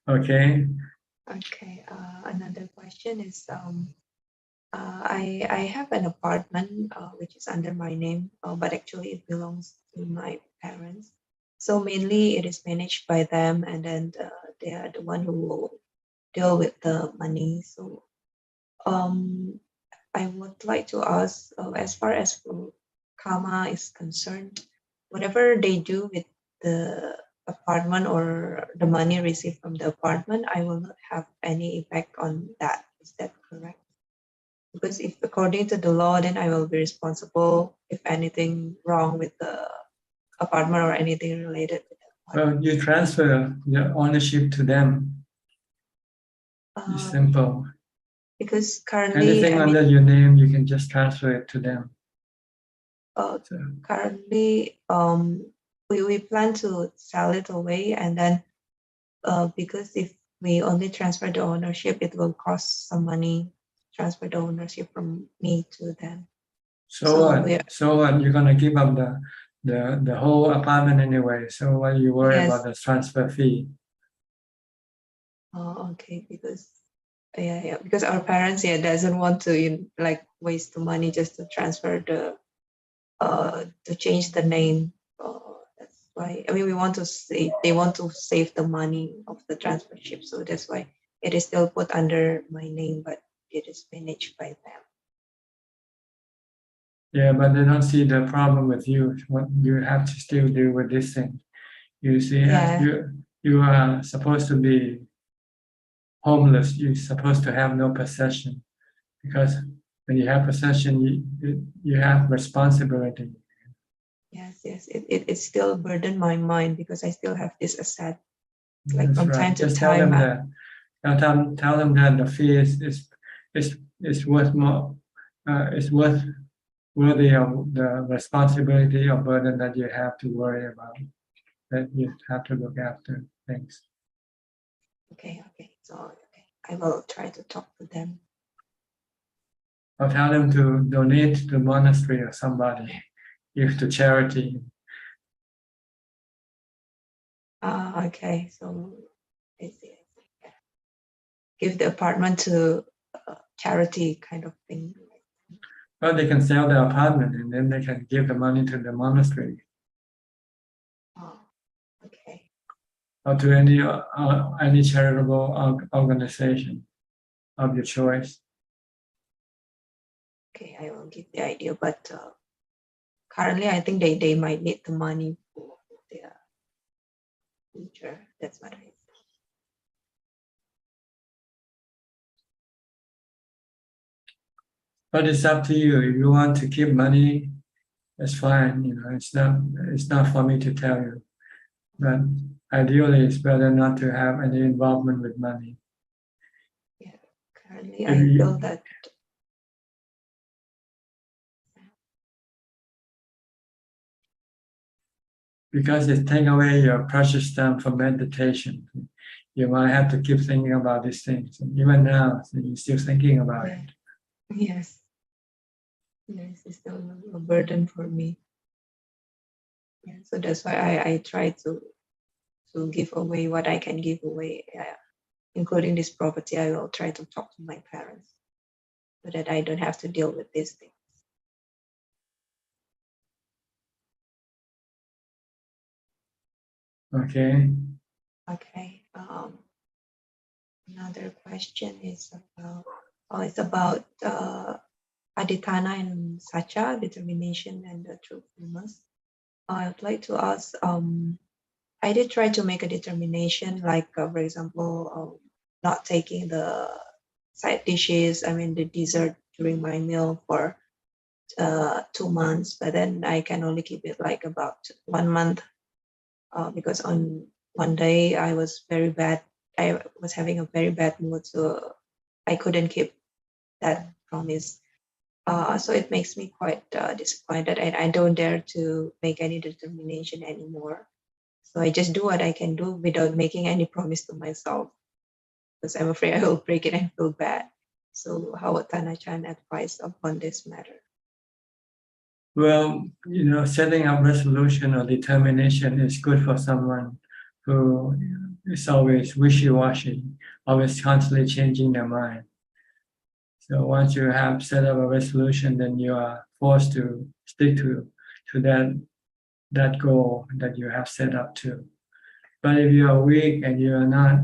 Okay. Okay. Another question is I have an apartment which is under my name, but actually it belongs to my parents. So mainly it is managed by them, and then they are the one who will deal with the money. So I would like to ask, as far as karma is concerned, whatever they do with the apartment or the money received from the apartment, I will not have any effect on that. Is that correct? Because if according to the law, then I will be responsible if anything wrong with the apartment or anything related with the Well, you transfer your ownership to them. It's simple. Because currently, Anything under your name, you can just transfer it to them. Currently, we plan to sell it away, and then because if we only transfer the ownership, it will cost some money. Transfer the ownership from me to them. So what? So what? You're gonna give up the whole apartment anyway. So why you worry about the transfer fee? Oh, okay. Because yeah, because our parents doesn't want to like waste the money just to transfer the to change the name. That's why I mean we want to save. They want to save the money of the transfership, so that's why it is still put under my name, but it is managed by them. Yeah, but they don't see the problem with you. What you have to still deal with this thing. You see, you are supposed to be homeless. You're supposed to have no possession, because when you have possession, you have responsibility. Yes, it still burden my mind because I still have this asset. Like That's from right. time to Just time. tell them that the fee is worth more. It's worthy of the responsibility or burden that you have to worry about. That you have to look after things. Okay. So I will try to talk to them. Or tell them to donate to the monastery or somebody, give to charity. Okay, so I see. Give the apartment to charity kind of thing. Well, they can sell the apartment and then they can give the money to the monastery. Oh, okay. Or to any charitable organization of your choice. Okay, I will give the idea, but currently I think they might need the money for their future. That's what I think. But it's up to you. If you want to keep money, that's fine. You know, it's not for me to tell you. But ideally, it's better not to have any involvement with money. Yeah, currently I feel that. Because it takes away your precious time for meditation. You might have to keep thinking about these things. And even now, you're still thinking about it. Yes. Yes, it's still a burden for me. Yeah, so that's why I try to give away what I can give away, including this property. I will try to talk to my parents so that I don't have to deal with these things. Okay. Okay. Another question is about Adhitthana and Sacha, determination and the truthfulness. I would like to ask. I did try to make a determination, like for example, not taking the side dishes. I mean the dessert during my meal for 2 months, but then I can only keep it like about 1 month because on one day I was very bad. I was having a very bad mood, so I couldn't keep that promise. So it makes me quite disappointed, and I don't dare to make any determination anymore. So I just do what I can do without making any promise to myself, because I'm afraid I will break it and feel bad. So how would Tanachan advise upon this matter? Well, setting up resolution or determination is good for someone who is always wishy-washy, always constantly changing their mind. So once you have set up a resolution, then you are forced to stick to that goal that you have set up to. But if you are weak and you are not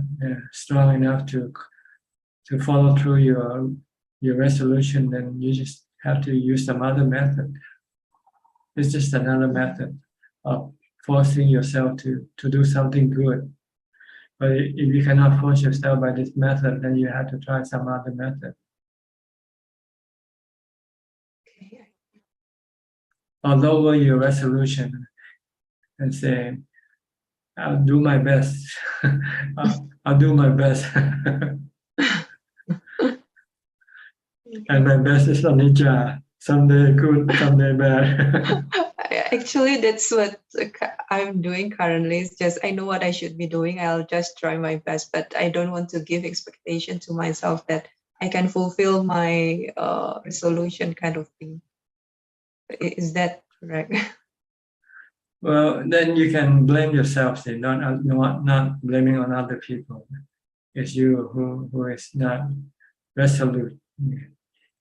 strong enough to follow through your resolution, then you just have to use some other method. It's just another method of forcing yourself to do something good. But if you cannot force yourself by this method, then you have to try some other method. Okay. Or lower your resolution and say, I'll do my best. I'll do my best. And my best is on ninja. Someday good, someday bad. Actually, that's what I'm doing currently. It's just I know what I should be doing. I'll just try my best, but I don't want to give expectation to myself that I can fulfill my resolution kind of thing. Is that correct? Well, then you can blame yourself, say, not blaming on other people. It's you who is not resolute.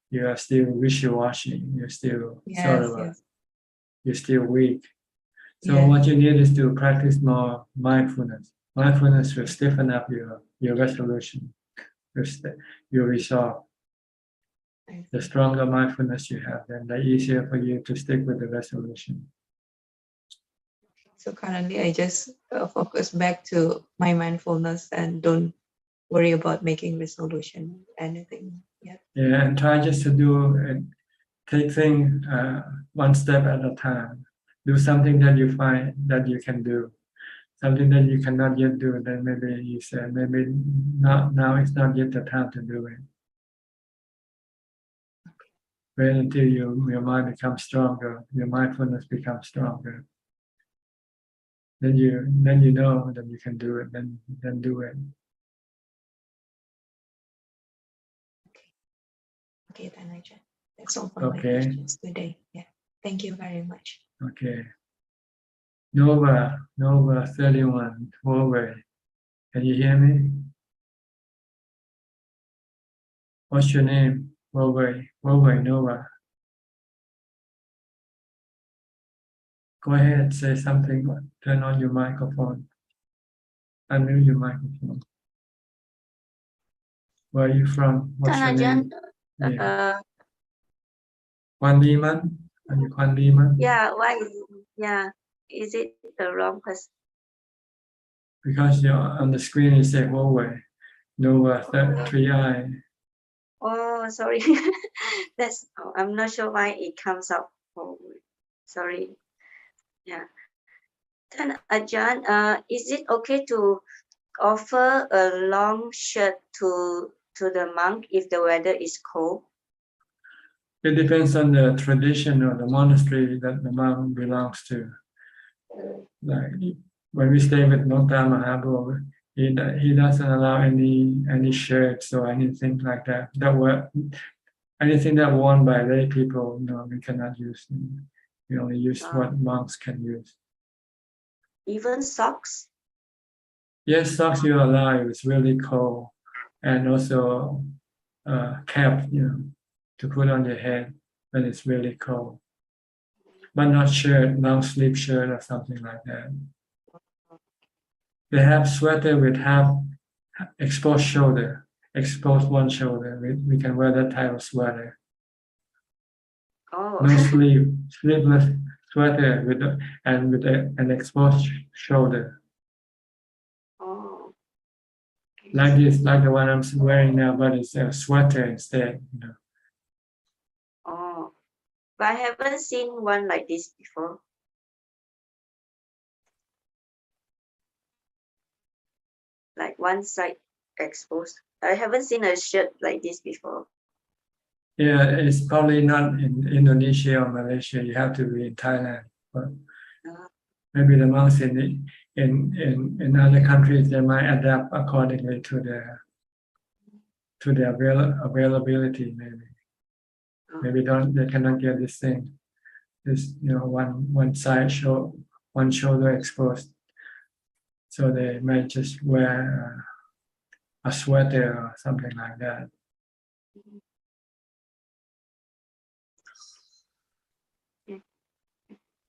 You are still wishy-washy. You're still Yes. you're still weak. So Yeah. what you need is to practice more mindfulness. Mindfulness will stiffen up your resolution, your resolve. The stronger mindfulness you have, then the easier for you to stick with the resolution. So currently, I just focus back to my mindfulness and don't worry about making resolution anything yet. Yeah, and try just to take things one step at a time. Do something that you find that you can do. Something that you cannot yet do, then maybe you say, maybe not now is not yet the time to do it. Wait until your mind becomes stronger, your mindfulness becomes stronger. Then you know that you can do it, then do it. Okay, Tanajan. That's all for my Okay. questions today. Yeah. Thank you very much. Okay. Nova 31, Huawei. Can you hear me? What's your name? Huawei Nova. Go ahead, say something. Turn on your microphone. Unmute your microphone. Where are you from? What's your name? Yeah. Kwan Liman? Are you Kwan Liman? Is it the wrong person? Because you're on the screen, you say Huawei. Nova 3i. Oh, sorry. I'm not sure why it comes up. Oh, sorry. Yeah. Then Ajaan, is it okay to offer a long shirt to the monk if the weather is cold? It depends on the tradition or the monastery that the monk belongs to. Like when we stay with Nota Mahabodhi, he doesn't allow any shirts or anything like that. Anything that worn by lay people, no, we cannot use. We only use what monks can use. Even socks? Yes, socks you allow if it's really cold, and also cap, to put on your head when it's really cold. But not shirt, long sleeve shirt or something like that. They have sweater with half exposed shoulder, exposed one shoulder. We can wear that type of sweater. Oh. No sleeveless sweater with an exposed shoulder. Oh. Like this, like the one I'm wearing now, but it's a sweater instead. Oh, but I haven't seen one like this before. Like one side exposed. I haven't seen a shirt like this before. Yeah, it's probably not in Indonesia or Malaysia. You have to be in Thailand. But maybe the monks in other countries, they might adapt accordingly to their availability. Maybe they cannot get this thing. This one side one shoulder exposed, so they might just wear a sweater or something like that.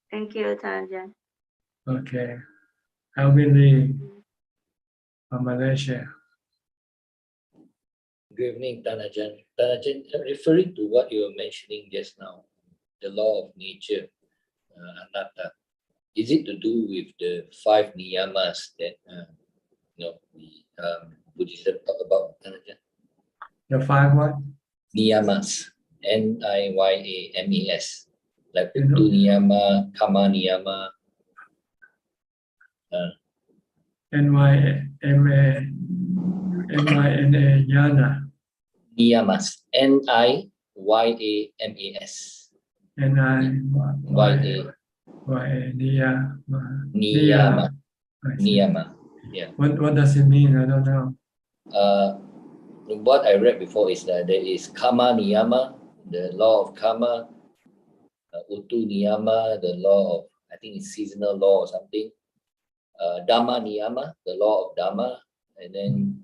Thank you, Ajaan. Okay, Alvin Lee from Malaysia. Good evening, Ajaan. Ajaan, referring to what you were mentioning just now, the law of nature, anatta, is it to do with the 5 niyamas that the Buddhism talk about, Ajaan? The 5 what? Niyamas, NIYAMAS, like You know. Uttu niyama, Kama niyama. NYNA Yana. Niyamas, NIYAMAS. Niyama. Niyama. Yeah. What does it mean? I don't know. What I read before is that there is Kama niyama, the law of karma, Uttu niyama, the law of, I think it's seasonal law or something, Dhamma niyama, the law of Dhamma, and then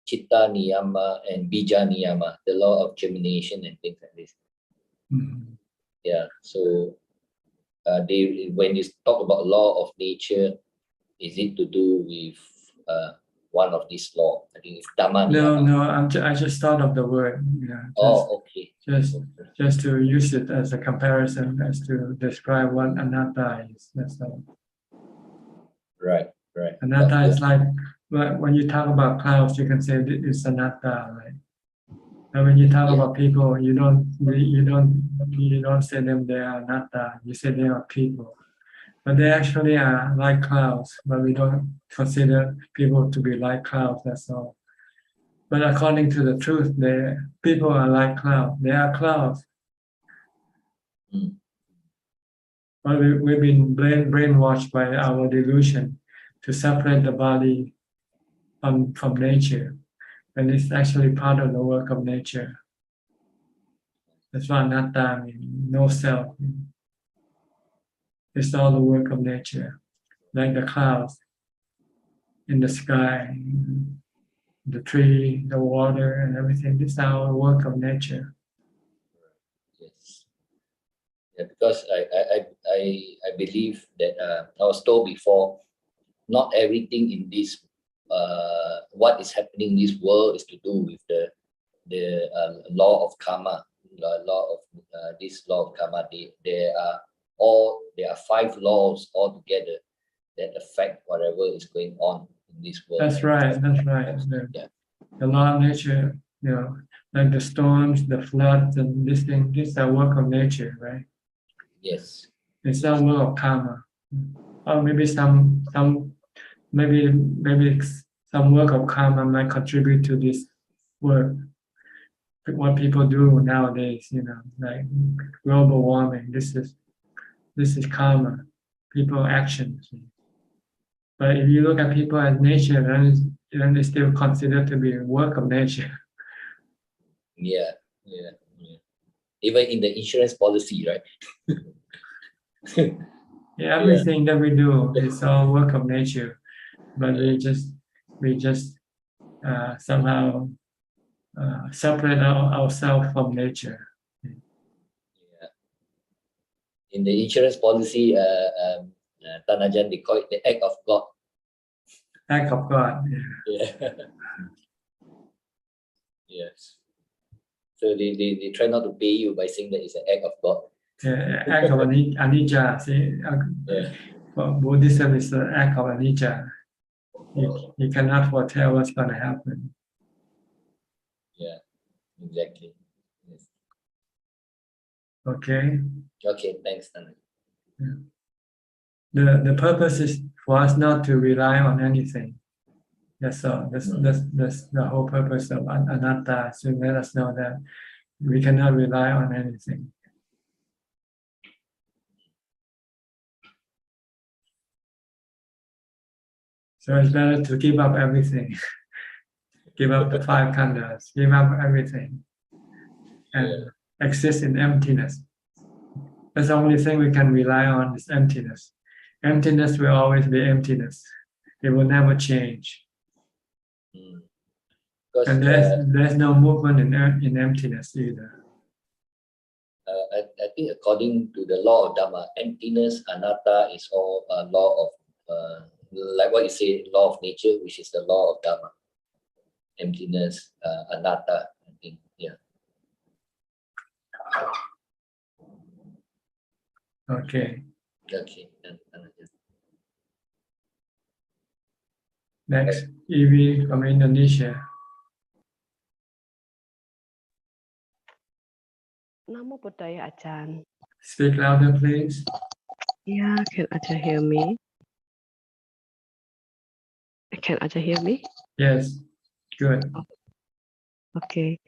Chitta niyama and Bija niyama, the law of germination and things like this. Yeah, so when you talk about law of nature, is it to do with one of these law? I think it's Dhamma niyama. No, I just thought of the word. Okay. Just to use it as a comparison, as to describe what anatta is. That's all. Right. Anatta is like when you talk about clouds, you can say it's anatta, right? And when you talk about people, you don't say them they are anatta. You say they are people, but they actually are like clouds. But we don't consider people to be like clouds. That's all. But according to the truth, people are like clouds. They are clouds. But we've been brainwashed by our delusion to separate the body from nature. And it's actually part of the work of nature. That's what anatta means, no self. It's all the work of nature, like the clouds in the sky, the tree, the water, and everything. This is our work of nature. Yes. Yeah, because I believe that I was told before, not everything in this what is happening in this world is to do with the law of karma, this law of karma. There are 5 laws altogether that affect whatever is going on in this world. That's right. The law of nature, like the storms, the floods, and these are work of nature, right? Yes. It's not work of karma. Or maybe maybe some work of karma might contribute to this work. What people do nowadays, like global warming. This is karma, people actions. But if you look at people as nature, then it's still considered to be a work of nature. Yeah. Even in the insurance policy, right? Yeah, everything that we do is all work of nature, but we just somehow separate ourselves from nature. Yeah. In the insurance policy, Ajaan, they call it the act of God. Act of God. Yeah. Yes. So they try not to pay you by saying that it's an act of God. Yeah, act of anicca. See, for Buddhism is the act of anicca. You cannot foretell what's going to happen. Yeah, exactly. Yes. Okay. Okay, thanks, Ajaan. Yeah. The purpose is for us not to rely on anything. That's all. That's the whole purpose of anatta. So let us know that We cannot rely on anything. So it's better to give up everything. Give up the 5 khandhas, give up everything, and exist in emptiness. That's the only thing we can rely on is emptiness. Emptiness will always be emptiness. It will never change. Because And there's no movement in emptiness either. I think according to the law of Dhamma, emptiness, anatta is all a law of, like what you say, law of nature, which is the law of Dhamma. Emptiness, anatta, I think, yeah. Okay. Okay. Next, Evie from Indonesia. Namo Buddhaya, Ajaan. Speak louder, please. Yeah, can Ajahn hear me? Can Ajahn hear me? Yes, good. Okay.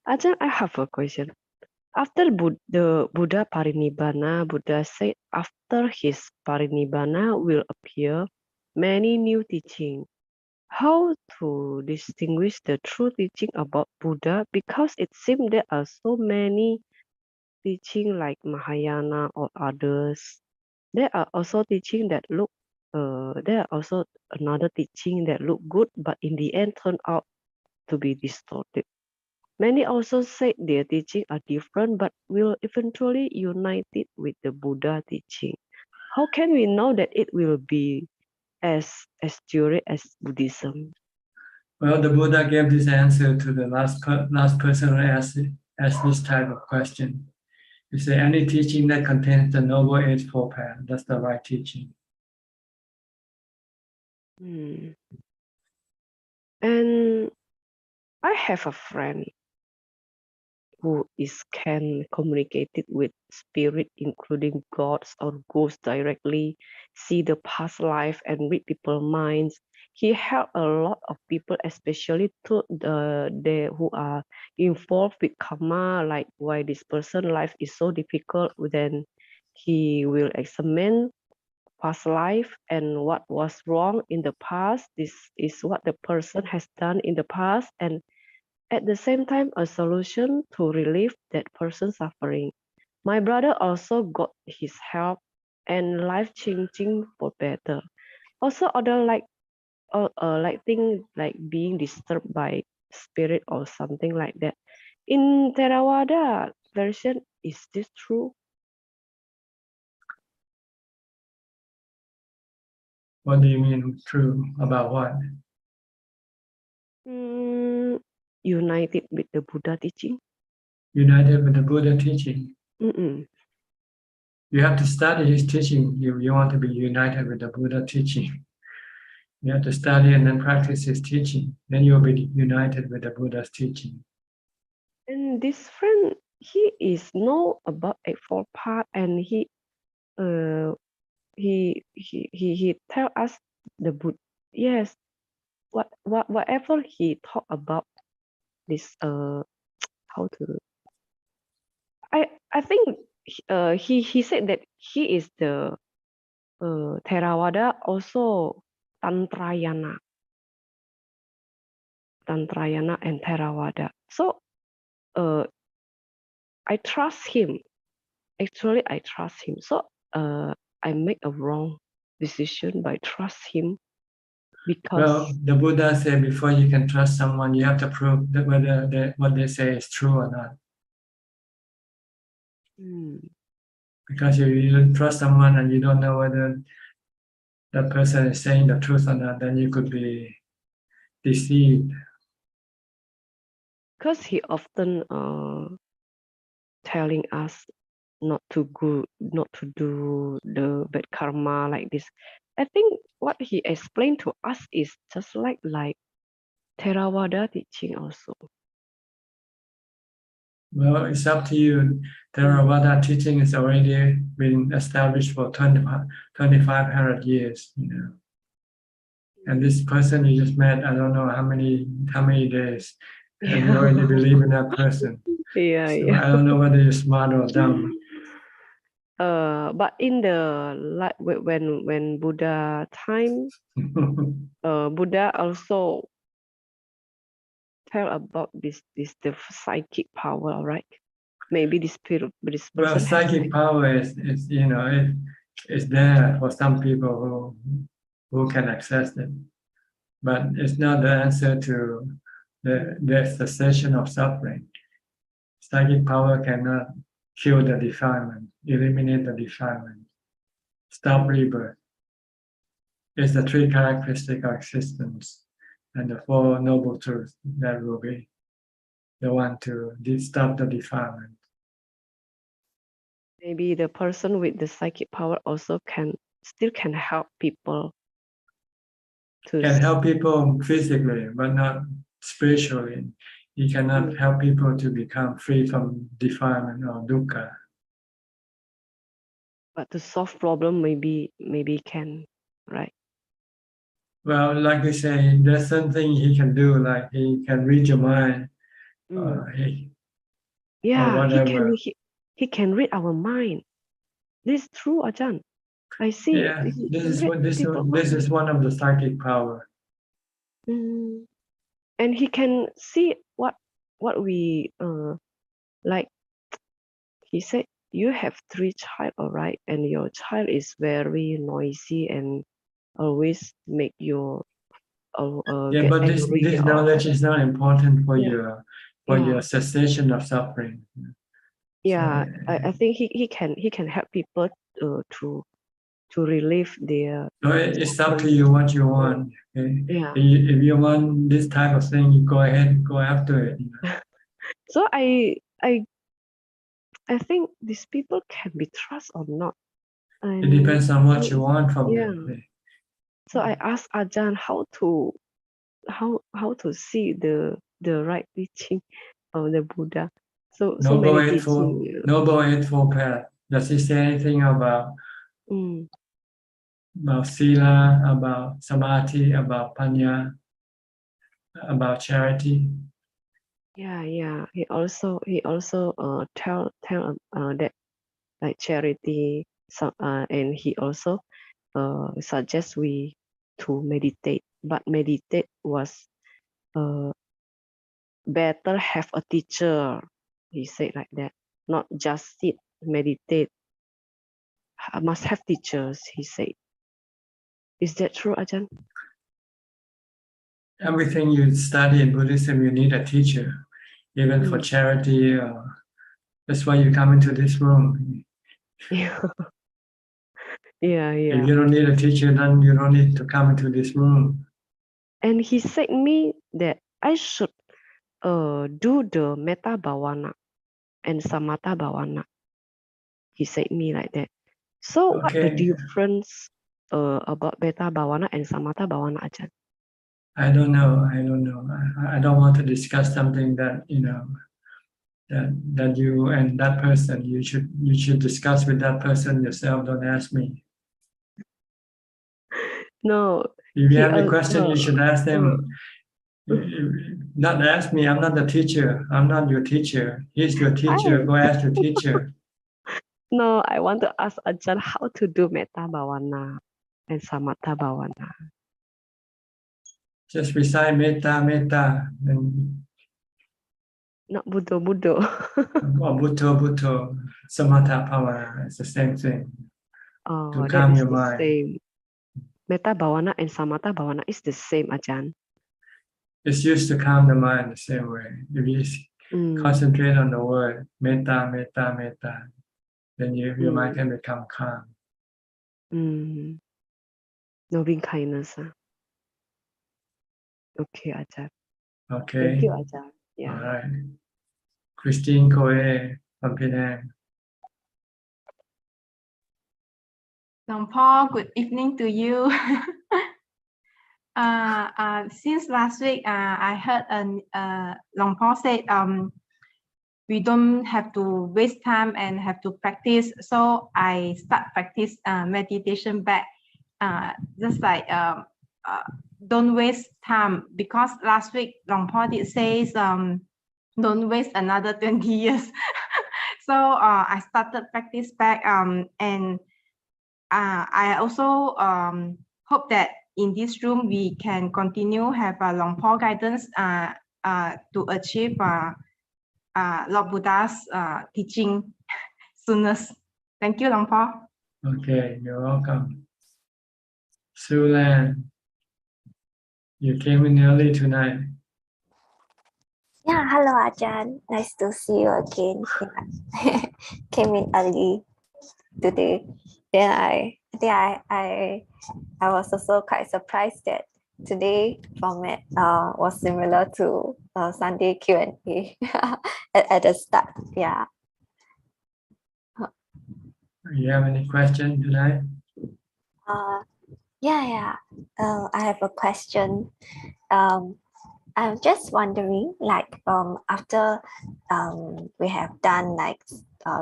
Ajahn, I have a question. After the Buddha Parinibbana, Buddha said after his Parinibbana will appear many new teaching. How to distinguish the true teaching about Buddha? Because it seems there are so many teaching like Mahayana or others. There are also teaching that look, there are also another teaching that look good, but in the end turn out to be distorted. Many also say their teaching are different, but will eventually unite it with the Buddha teaching. How can we know that it will be as accurate as Buddhism? Well, the Buddha gave this answer to the last person who asked this type of question. He said, any teaching that contains the Noble Eightfold Path, that's the right teaching. And I have a friend who can communicate it with spirit, including gods or ghosts directly, see the past life and read people's minds. He helped a lot of people, especially to the who are involved with karma, like why this person's life is so difficult. Then he will examine past life and what was wrong in the past. This is what the person has done in the past, and at the same time a solution to relieve that person's suffering. My brother also got his help and life changing for better. Also other like things like being disturbed by spirit or something like that. In Theravada version, is this true? What do you mean true? About what? United with the Buddha teaching. United with the Buddha teaching. Mm-mm. You have to study his teaching. You want to be united with the Buddha teaching. You have to study and then practice his teaching. Then you'll be united with the Buddha's teaching. And this friend, he is know about Eightfold Path, and he tell us the Buddha. Yes, whatever he talk about this how to. I think he said that he is the Theravada, also Tantrayana and Theravada. So I trust him. Actually, I trust him. So I make a wrong decision by trust him because. Well, the Buddha said before you can trust someone, you have to prove that whether what they say is true or not. Because if you don't trust someone and you don't know whether that person is saying the truth or not, then you could be deceived. Because he often telling us not to do the bad karma like this. I think what he explained to us is just like Theravada teaching also. Well, it's up to you. Theravada teaching is already been established for 2,500 years, you know. And this person you just met, I don't know how many days, and you already believe in that person. Yeah, So yeah. I don't know whether you're smart or dumb. But in the like when Buddha time, Buddha also tell about this the psychic power, right? Maybe this Well, person has psychic power is it's there for some people who can access it, but it's not the answer to the cessation of suffering. Psychic power cannot kill the defilement, eliminate the defilement, stop rebirth. It's the three characteristics of existence and the four noble truths that will be the one to stop the defilement. maybe the person with the psychic power also still can help people to Can help people physically, but not spiritually. He cannot help people to become free from defilement or dukkha. but to solve problem maybe can, right? Well, like we say, there's something he can do, like he can read your mind, or Yeah, whatever. he can read our mind. This is true, Ajahn. I see. Yeah, He this can is read what this people's this mind. is one of the psychic power. And he can see what we like. He said you have 3 child, all right, and your child is very noisy and always make you Yeah, get but angry this or knowledge is not important for yeah. your cessation of suffering. Yeah, So, I think he can help people to relieve their so it's up to suffering. you what you want. Okay? Yeah. If you want this type of thing, you go ahead, go after it. So I think these people can be trusted or not. It depends on what you So, want from yeah. them. So I asked Ajahn how to see the right teaching of the Buddha. So Noble many Eightfold, teaching. Noble Eightfold Path. Does he say anything about sila, about samadhi, about panya, about charity? Yeah. He also tell that like charity. So and he also suggests we to meditate, but meditate was better have a teacher. He said like that, not just sit meditate. I must have teachers. He said. Is that true, Ajahn? Everything you study in Buddhism, you need a teacher, even for charity. That's why you come into this room. Yeah. If you don't need a teacher, then you don't need to come into this room. And he said me that I should do the metta bhavana and samatha bhavana. He said me like that. So what the Okay. difference about metta bhavana and samatha bhavana, Ajahn? I don't know. I don't want to discuss something that that you and that person you should discuss with that person yourself. Don't ask me. No. If you have any question, you should ask them. Not ask me. I'm not the teacher. I'm not your teacher. He's your teacher. Go ask your teacher. No, I want to ask Ajahn how to do metta bhavana and samatha bhavana. Just recite metta, metta, and Not Buddha, Buddha. or bhutto, bhutto, samatha pavana. It's the same thing. Oh, To that calm is your the mind. same. Metta bhavana and samatha bhavana is the same, Ajahn. It's used to calm the mind the same way. If you concentrate on the word metta, metta, metta, then your mind can become calm. Loving kindness. Okay, Ajahn. Okay. Thank you, Ajahn. Yeah. All right. Christine Coe from Penang. Paul, good evening to you. Since last week, I heard Long Paul said we don't have to waste time and have to practice. So I start practice meditation back. Just like don't waste time, because last week Long Paul did say don't waste another 20 years. So I started practice back and I also hope that in this room we can continue have a long Paul guidance to achieve Lord Buddha's teaching soonest. Thank you, Long Paul. Okay, you're welcome. Sulan, you came in early tonight. Yeah, hello Ajaan. Nice to see you again. Yeah. Came in early today. Then I was also quite surprised that today format was similar to Sunday Q&A at the start. Yeah. You have any question tonight? Yeah. I have a question. I'm just wondering, like, after we have done like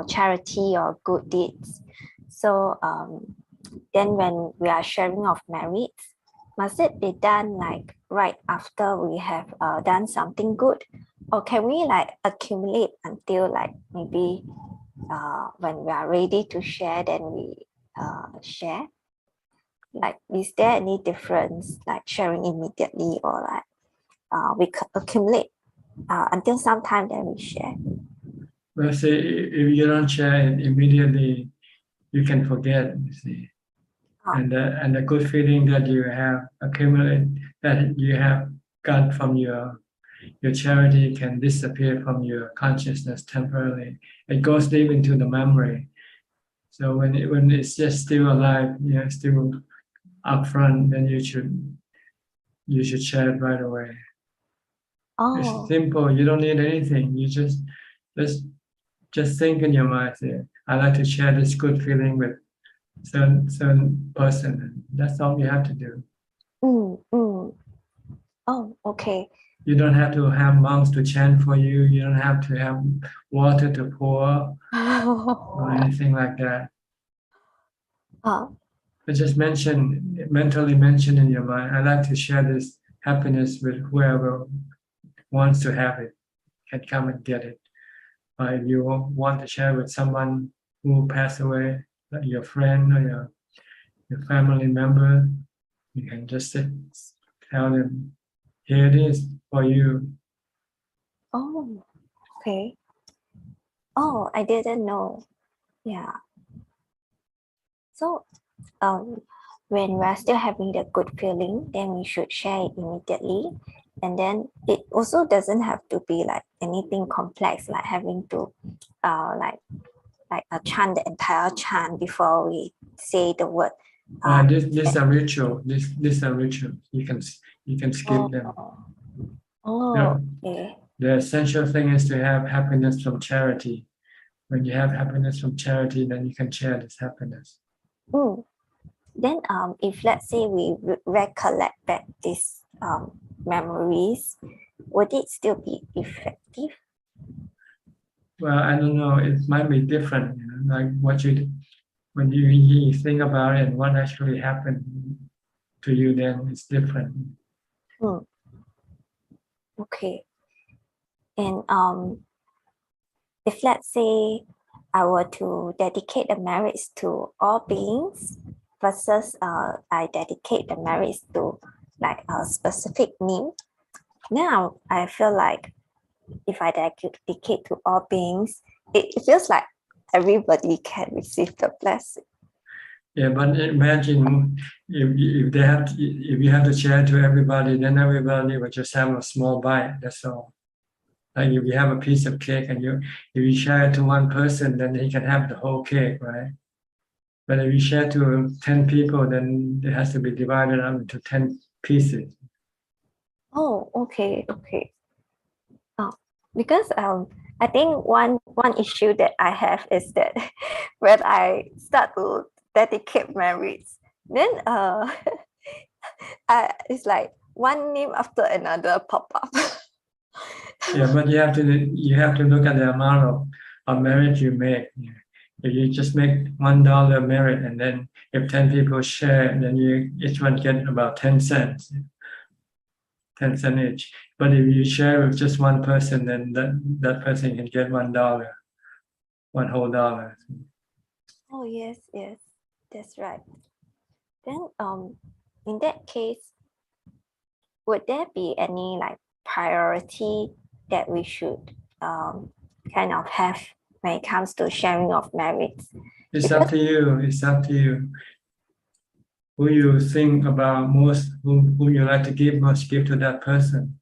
charity or good deeds, so then when we are sharing of merits, must it be done like right after we have done something good, or can we like accumulate until like maybe when we are ready to share, then we share? Like, is there any difference, like sharing immediately or like we accumulate until sometime then we share? Well, say if you don't share it immediately, you can forget, you see. And the good feeling that you have accumulated, that you have got from your charity can disappear from your consciousness temporarily. It goes deep into the memory. So when it's just still alive, still up front, then you should share it right away. It's simple. You don't need anything. You just think in your mind, say, I like to share this good feeling with certain person. That's all you have to do. Oh, okay. You don't have to have monks to chant for you. You don't have to have water to pour or anything like that. But just mentally mention in your mind, I like to share this happiness with whoever wants to have it, can come and get it. If you want to share with someone who passed away, like your friend or your family member, you can just tell them, here it is for you. Oh, okay. Oh, I didn't know. Yeah. So, when we're still having the good feeling, then we should share it immediately. And then it also doesn't have to be like anything complex, like having to like chant the entire chant before we say the word. This is a ritual. This is a ritual. You can skip them. Okay. The essential thing is to have happiness from charity. When you have happiness from charity, then you can share this happiness. Then if let's say we recollect back these memories, would it still be effective? Well, I don't know. It might be different. Like when you think about it and what actually happened to you, then it's different. Okay. And if let's say I were to dedicate the merits to all beings versus I dedicate the merits to like a specific name, now I feel like if I dedicate to all beings, it feels like everybody can receive the blessing. Yeah, but imagine if you have to share to everybody, then everybody will just have a small bite. That's all. Like if you have a piece of cake and if you share it to one person, then he can have the whole cake, right? But if you share to 10 people, then it has to be divided up into 10 pieces. Oh, okay. Because I think one issue that I have is that when I start to dedicate merits, then it's like one name after another pop up. Yeah, but you have to look at the amount of merit you make. If you just make $1 merit, and then if 10 people share, then each one get about 10 cents. 10 cents each. But if you share with just one person, then that person can get $1, one whole dollar. Oh, yes, yes, that's right. Then, in that case, would there be any like priority that we should kind of have when it comes to sharing of merits? It's up to you. It's up to you. Who you think about most, whom you like to give, must give to that person.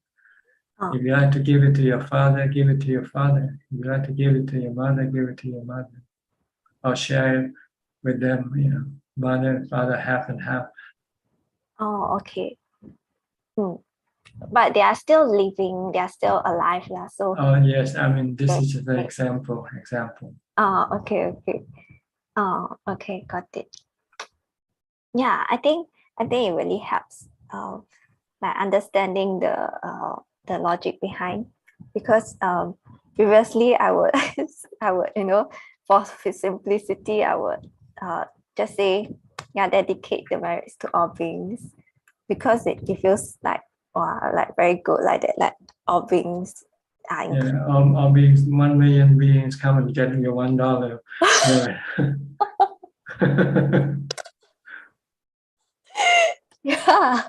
Oh. If you like to give it to your father, give it to your father. If you like to give it to your mother, give it to your mother. Or share it with them, you know, mother and father, half and half. Oh, okay. But they are still living, they are still alive. So Oh, yes. I mean, this is just an example. oh, okay, okay. Oh, okay, got it. Yeah, I think it really helps like understanding the logic behind, because previously I would you know, for simplicity I would just say, yeah, dedicate the merits to all beings, because it feels like, wow, like very good, like that, like all beings are included. Yeah, all beings, 1 million beings come and get your $1. Yeah,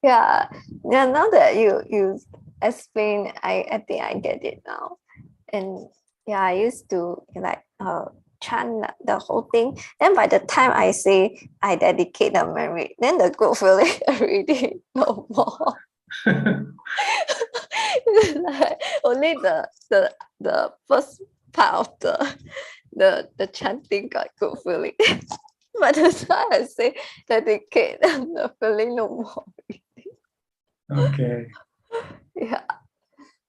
yeah. Now that you explain, I think I get it now. And yeah, I used to like chant the whole thing. Then by the time I say I dedicate the memory, then the good feeling already no more. Like, only the first part of the chanting got good feeling. But the time I say dedicate, the feeling no more. Okay. Yeah.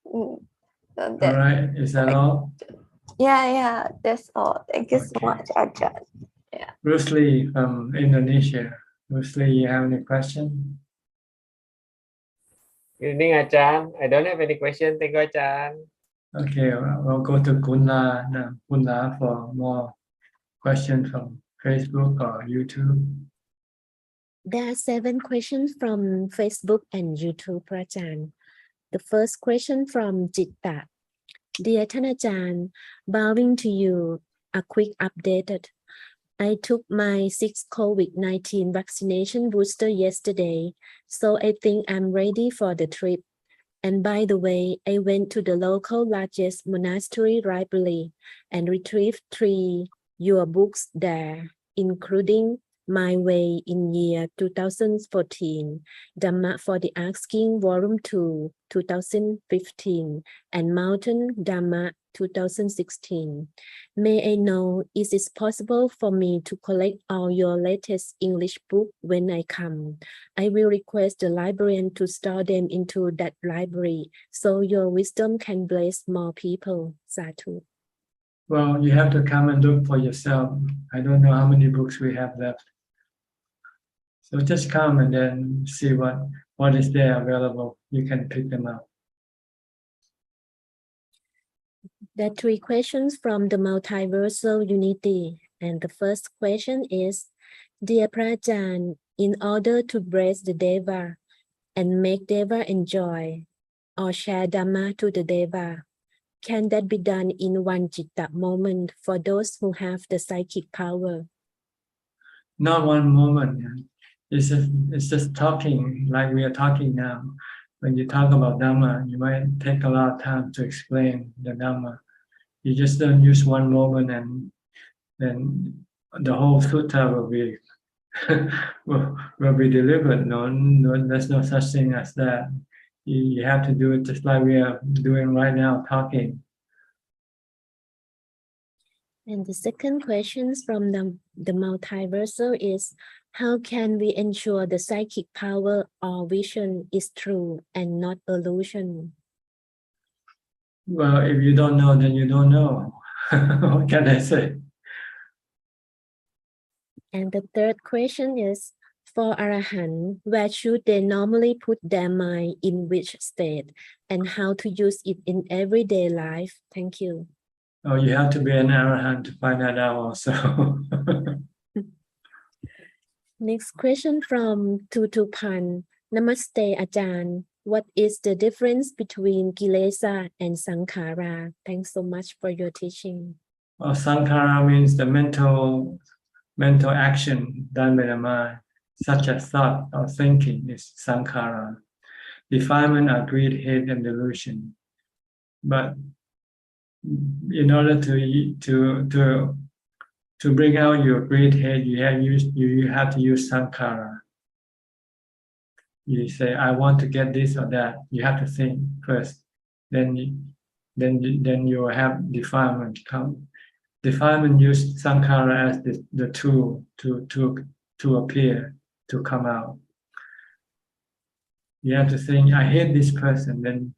So All right. Is that all? Yeah, that's all. Thank you so much, Ajaan. Yeah. Bruce Lee from Indonesia. Bruce Lee, you have any question? Good evening, Ajaan. I don't have any question. Thank you, Ajaan. Okay, we'll go to Kunla now. Kunla for more questions from Facebook or YouTube. There are 7 questions from Facebook and YouTube, Ajaan. The first question from Jitta. Dear Ajaan, bowing to you, a quick update. I took my 6th COVID-19 vaccination booster yesterday, so I think I'm ready for the trip. And by the way, I went to the local largest monastery library and retrieved 3 your books there, including My Way in year 2014, Dhamma for the Asking Volume 2, 2015, and Mountain Dhamma 2016. May I know, is it possible for me to collect all your latest English book when I come? I will request the librarian to store them into that library so your wisdom can bless more people. Sadhu. Well, you have to come and look for yourself. I don't know how many books we have left. So just come and then see what is there available. You can pick them up. There are 3 questions from the multiversal unity. And the first question is, Dear Prajan, in order to bless the Deva and make Deva enjoy or share Dhamma to the Deva, can that be done in one Citta moment for those who have the psychic power? Not one moment. It's just talking like we are talking now. When you talk about Dhamma, you might take a lot of time to explain the Dhamma. You just don't use one moment and then the whole sutta will be will be delivered. No, there's no such thing as that. You have to do it just like we are doing right now, talking. And the second question from the multiversal is, how can we ensure the psychic power or vision is true and not illusion? Well, if you don't know, then you don't know. What can I say? And the third question is, for Arahant, where should they normally put their mind, in which state, and how to use it in everyday life? Thank you. Oh, you have to be an Arahant to find that out also. Next question from Tutupan. Namaste, Ajaan. what is the difference between Gilesa and Sankara? Thanks so much for your teaching. Well, Sankara means the mental action done by the mind, such as thought or thinking is Sankara. Defilement are greed, hate, and delusion. But in order to bring out your greed, hate, you have to use Sankara. You say, I want to get this or that. You have to think first. Then you have defilement come. Defilement use Sankara as the tool to appear, to come out. You have to think, I hate this person, then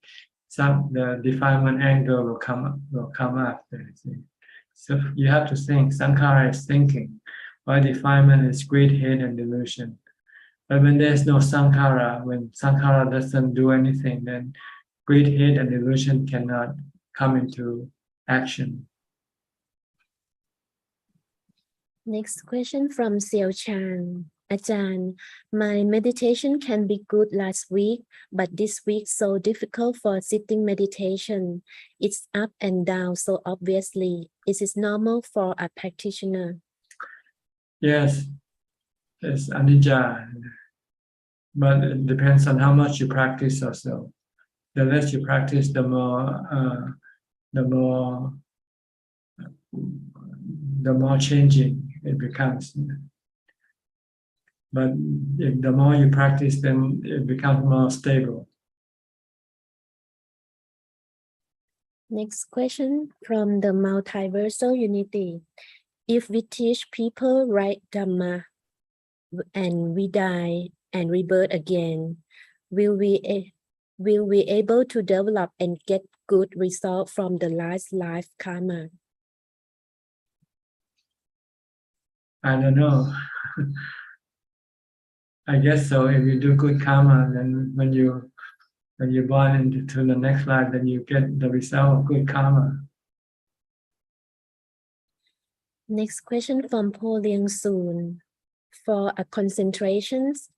the defilement anger will come after. So you have to think. Sankara is thinking, while defilement is greed, hate, and delusion. But when there's no Sankara, when Sankara doesn't do anything, then greed, hate, and delusion cannot come into action. Next question from Suchart. Ajaan, my meditation can be good last week, but this week so difficult for sitting meditation. It's up and down, so obviously, is it normal for a practitioner? Yes, it's anicca, but it depends on how much you practice also. The less you practice, the more changing it becomes. But if the more you practice, then it becomes more stable. Next question from the multiversal unity. If we teach people right Dhamma and we die and rebirth again, will we able to develop and get good result from the last life karma? I don't know. I guess so. If you do good karma, then when you're born into the next life, then you get the result of good karma. Next question from Po Liang Soon. For a concentrations,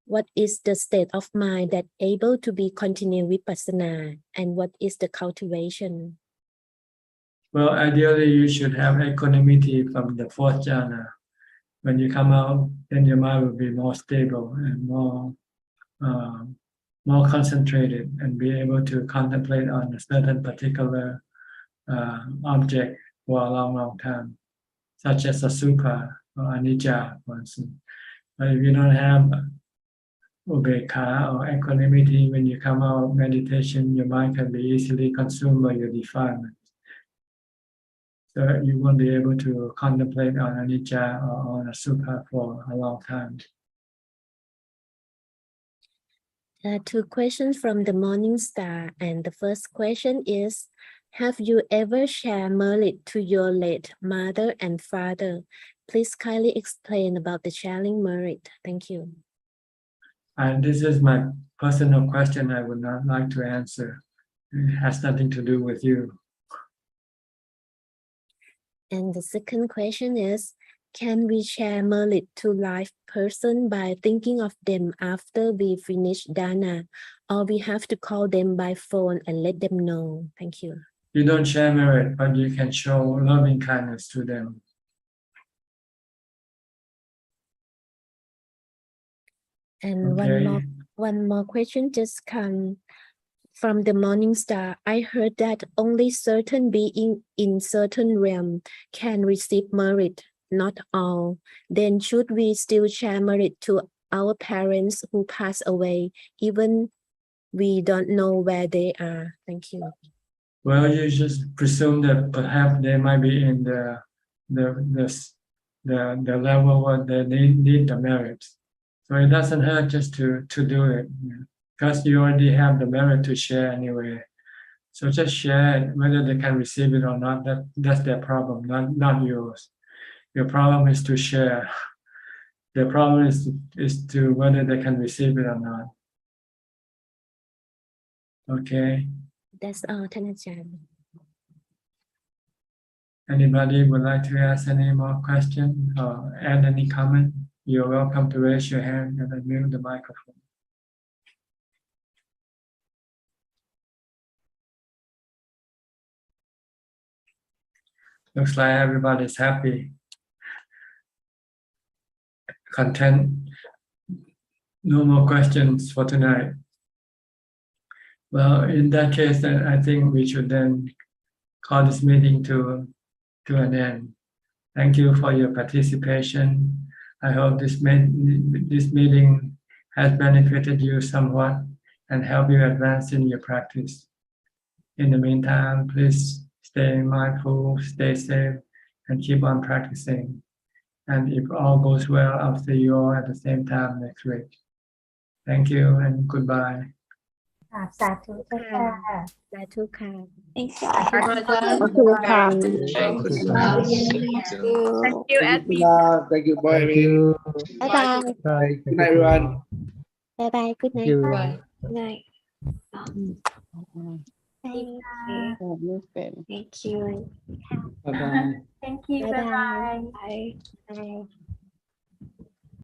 what is the state of mind that able to be continue vipassana, and what is the cultivation? Well, ideally, you should have equanimity from the fourth jhana. When you come out, then your mind will be more stable and more concentrated, and be able to contemplate on a certain particular object for a long time, such as a sukha or anicca, for instance. But if you don't have ubekha or equanimity, when you come out of meditation, your mind can be easily consumed by your defilement. So you won't be able to contemplate on anicca or on a sukha for a long time. Two questions from the Morning Star, and the first question is, have you ever shared merit to your late mother and father? Please kindly explain about the sharing merit. Thank you. And this is my personal question. I would not like to answer. It has nothing to do with you. And the second question is, can we share merit to live person by thinking of them after we finish dana, or we have to call them by phone and let them know? Thank you. You don't share merit, but you can show loving kindness to them. And Okay. one more question just come from the Morning Star. I heard that only certain beings in certain realm can receive merit, not all. Then should we still share merit to our parents who pass away, even we don't know where they are? Thank you. Well, you just presume that perhaps they might be in the level where they need the merit. So it doesn't hurt just to do it, because you already have the merit to share anyway. So just share it, whether they can receive it or not. That's their problem, not yours. Your problem is to share. The problem is to whether they can receive it or not. Okay. That's all, Ajaan. Anybody would like to ask any more questions or add any comment? You're welcome to raise your hand and unmute the microphone. Looks like everybody's happy. Content. No more questions for tonight. Well, in that case, then I think we should then call this meeting to an end. Thank you for your participation. I hope this meeting has benefited you somewhat and helped you advance in your practice. In the meantime, please stay mindful, stay safe, and keep on practicing. And if all goes well, I'll see you all at the same time next week. Thank you and goodbye. สาธุค่ะสาธุค่ะ Thank you. Thank you. Thank you, admin. Thank you, boy. Thank you. Bye bye. Bye. Good night, everyone. Bye bye. Good Thank night. you. Bye. Good night. Bye. Thank you. Bye-bye. Thank you. Bye bye. Bye. Bye.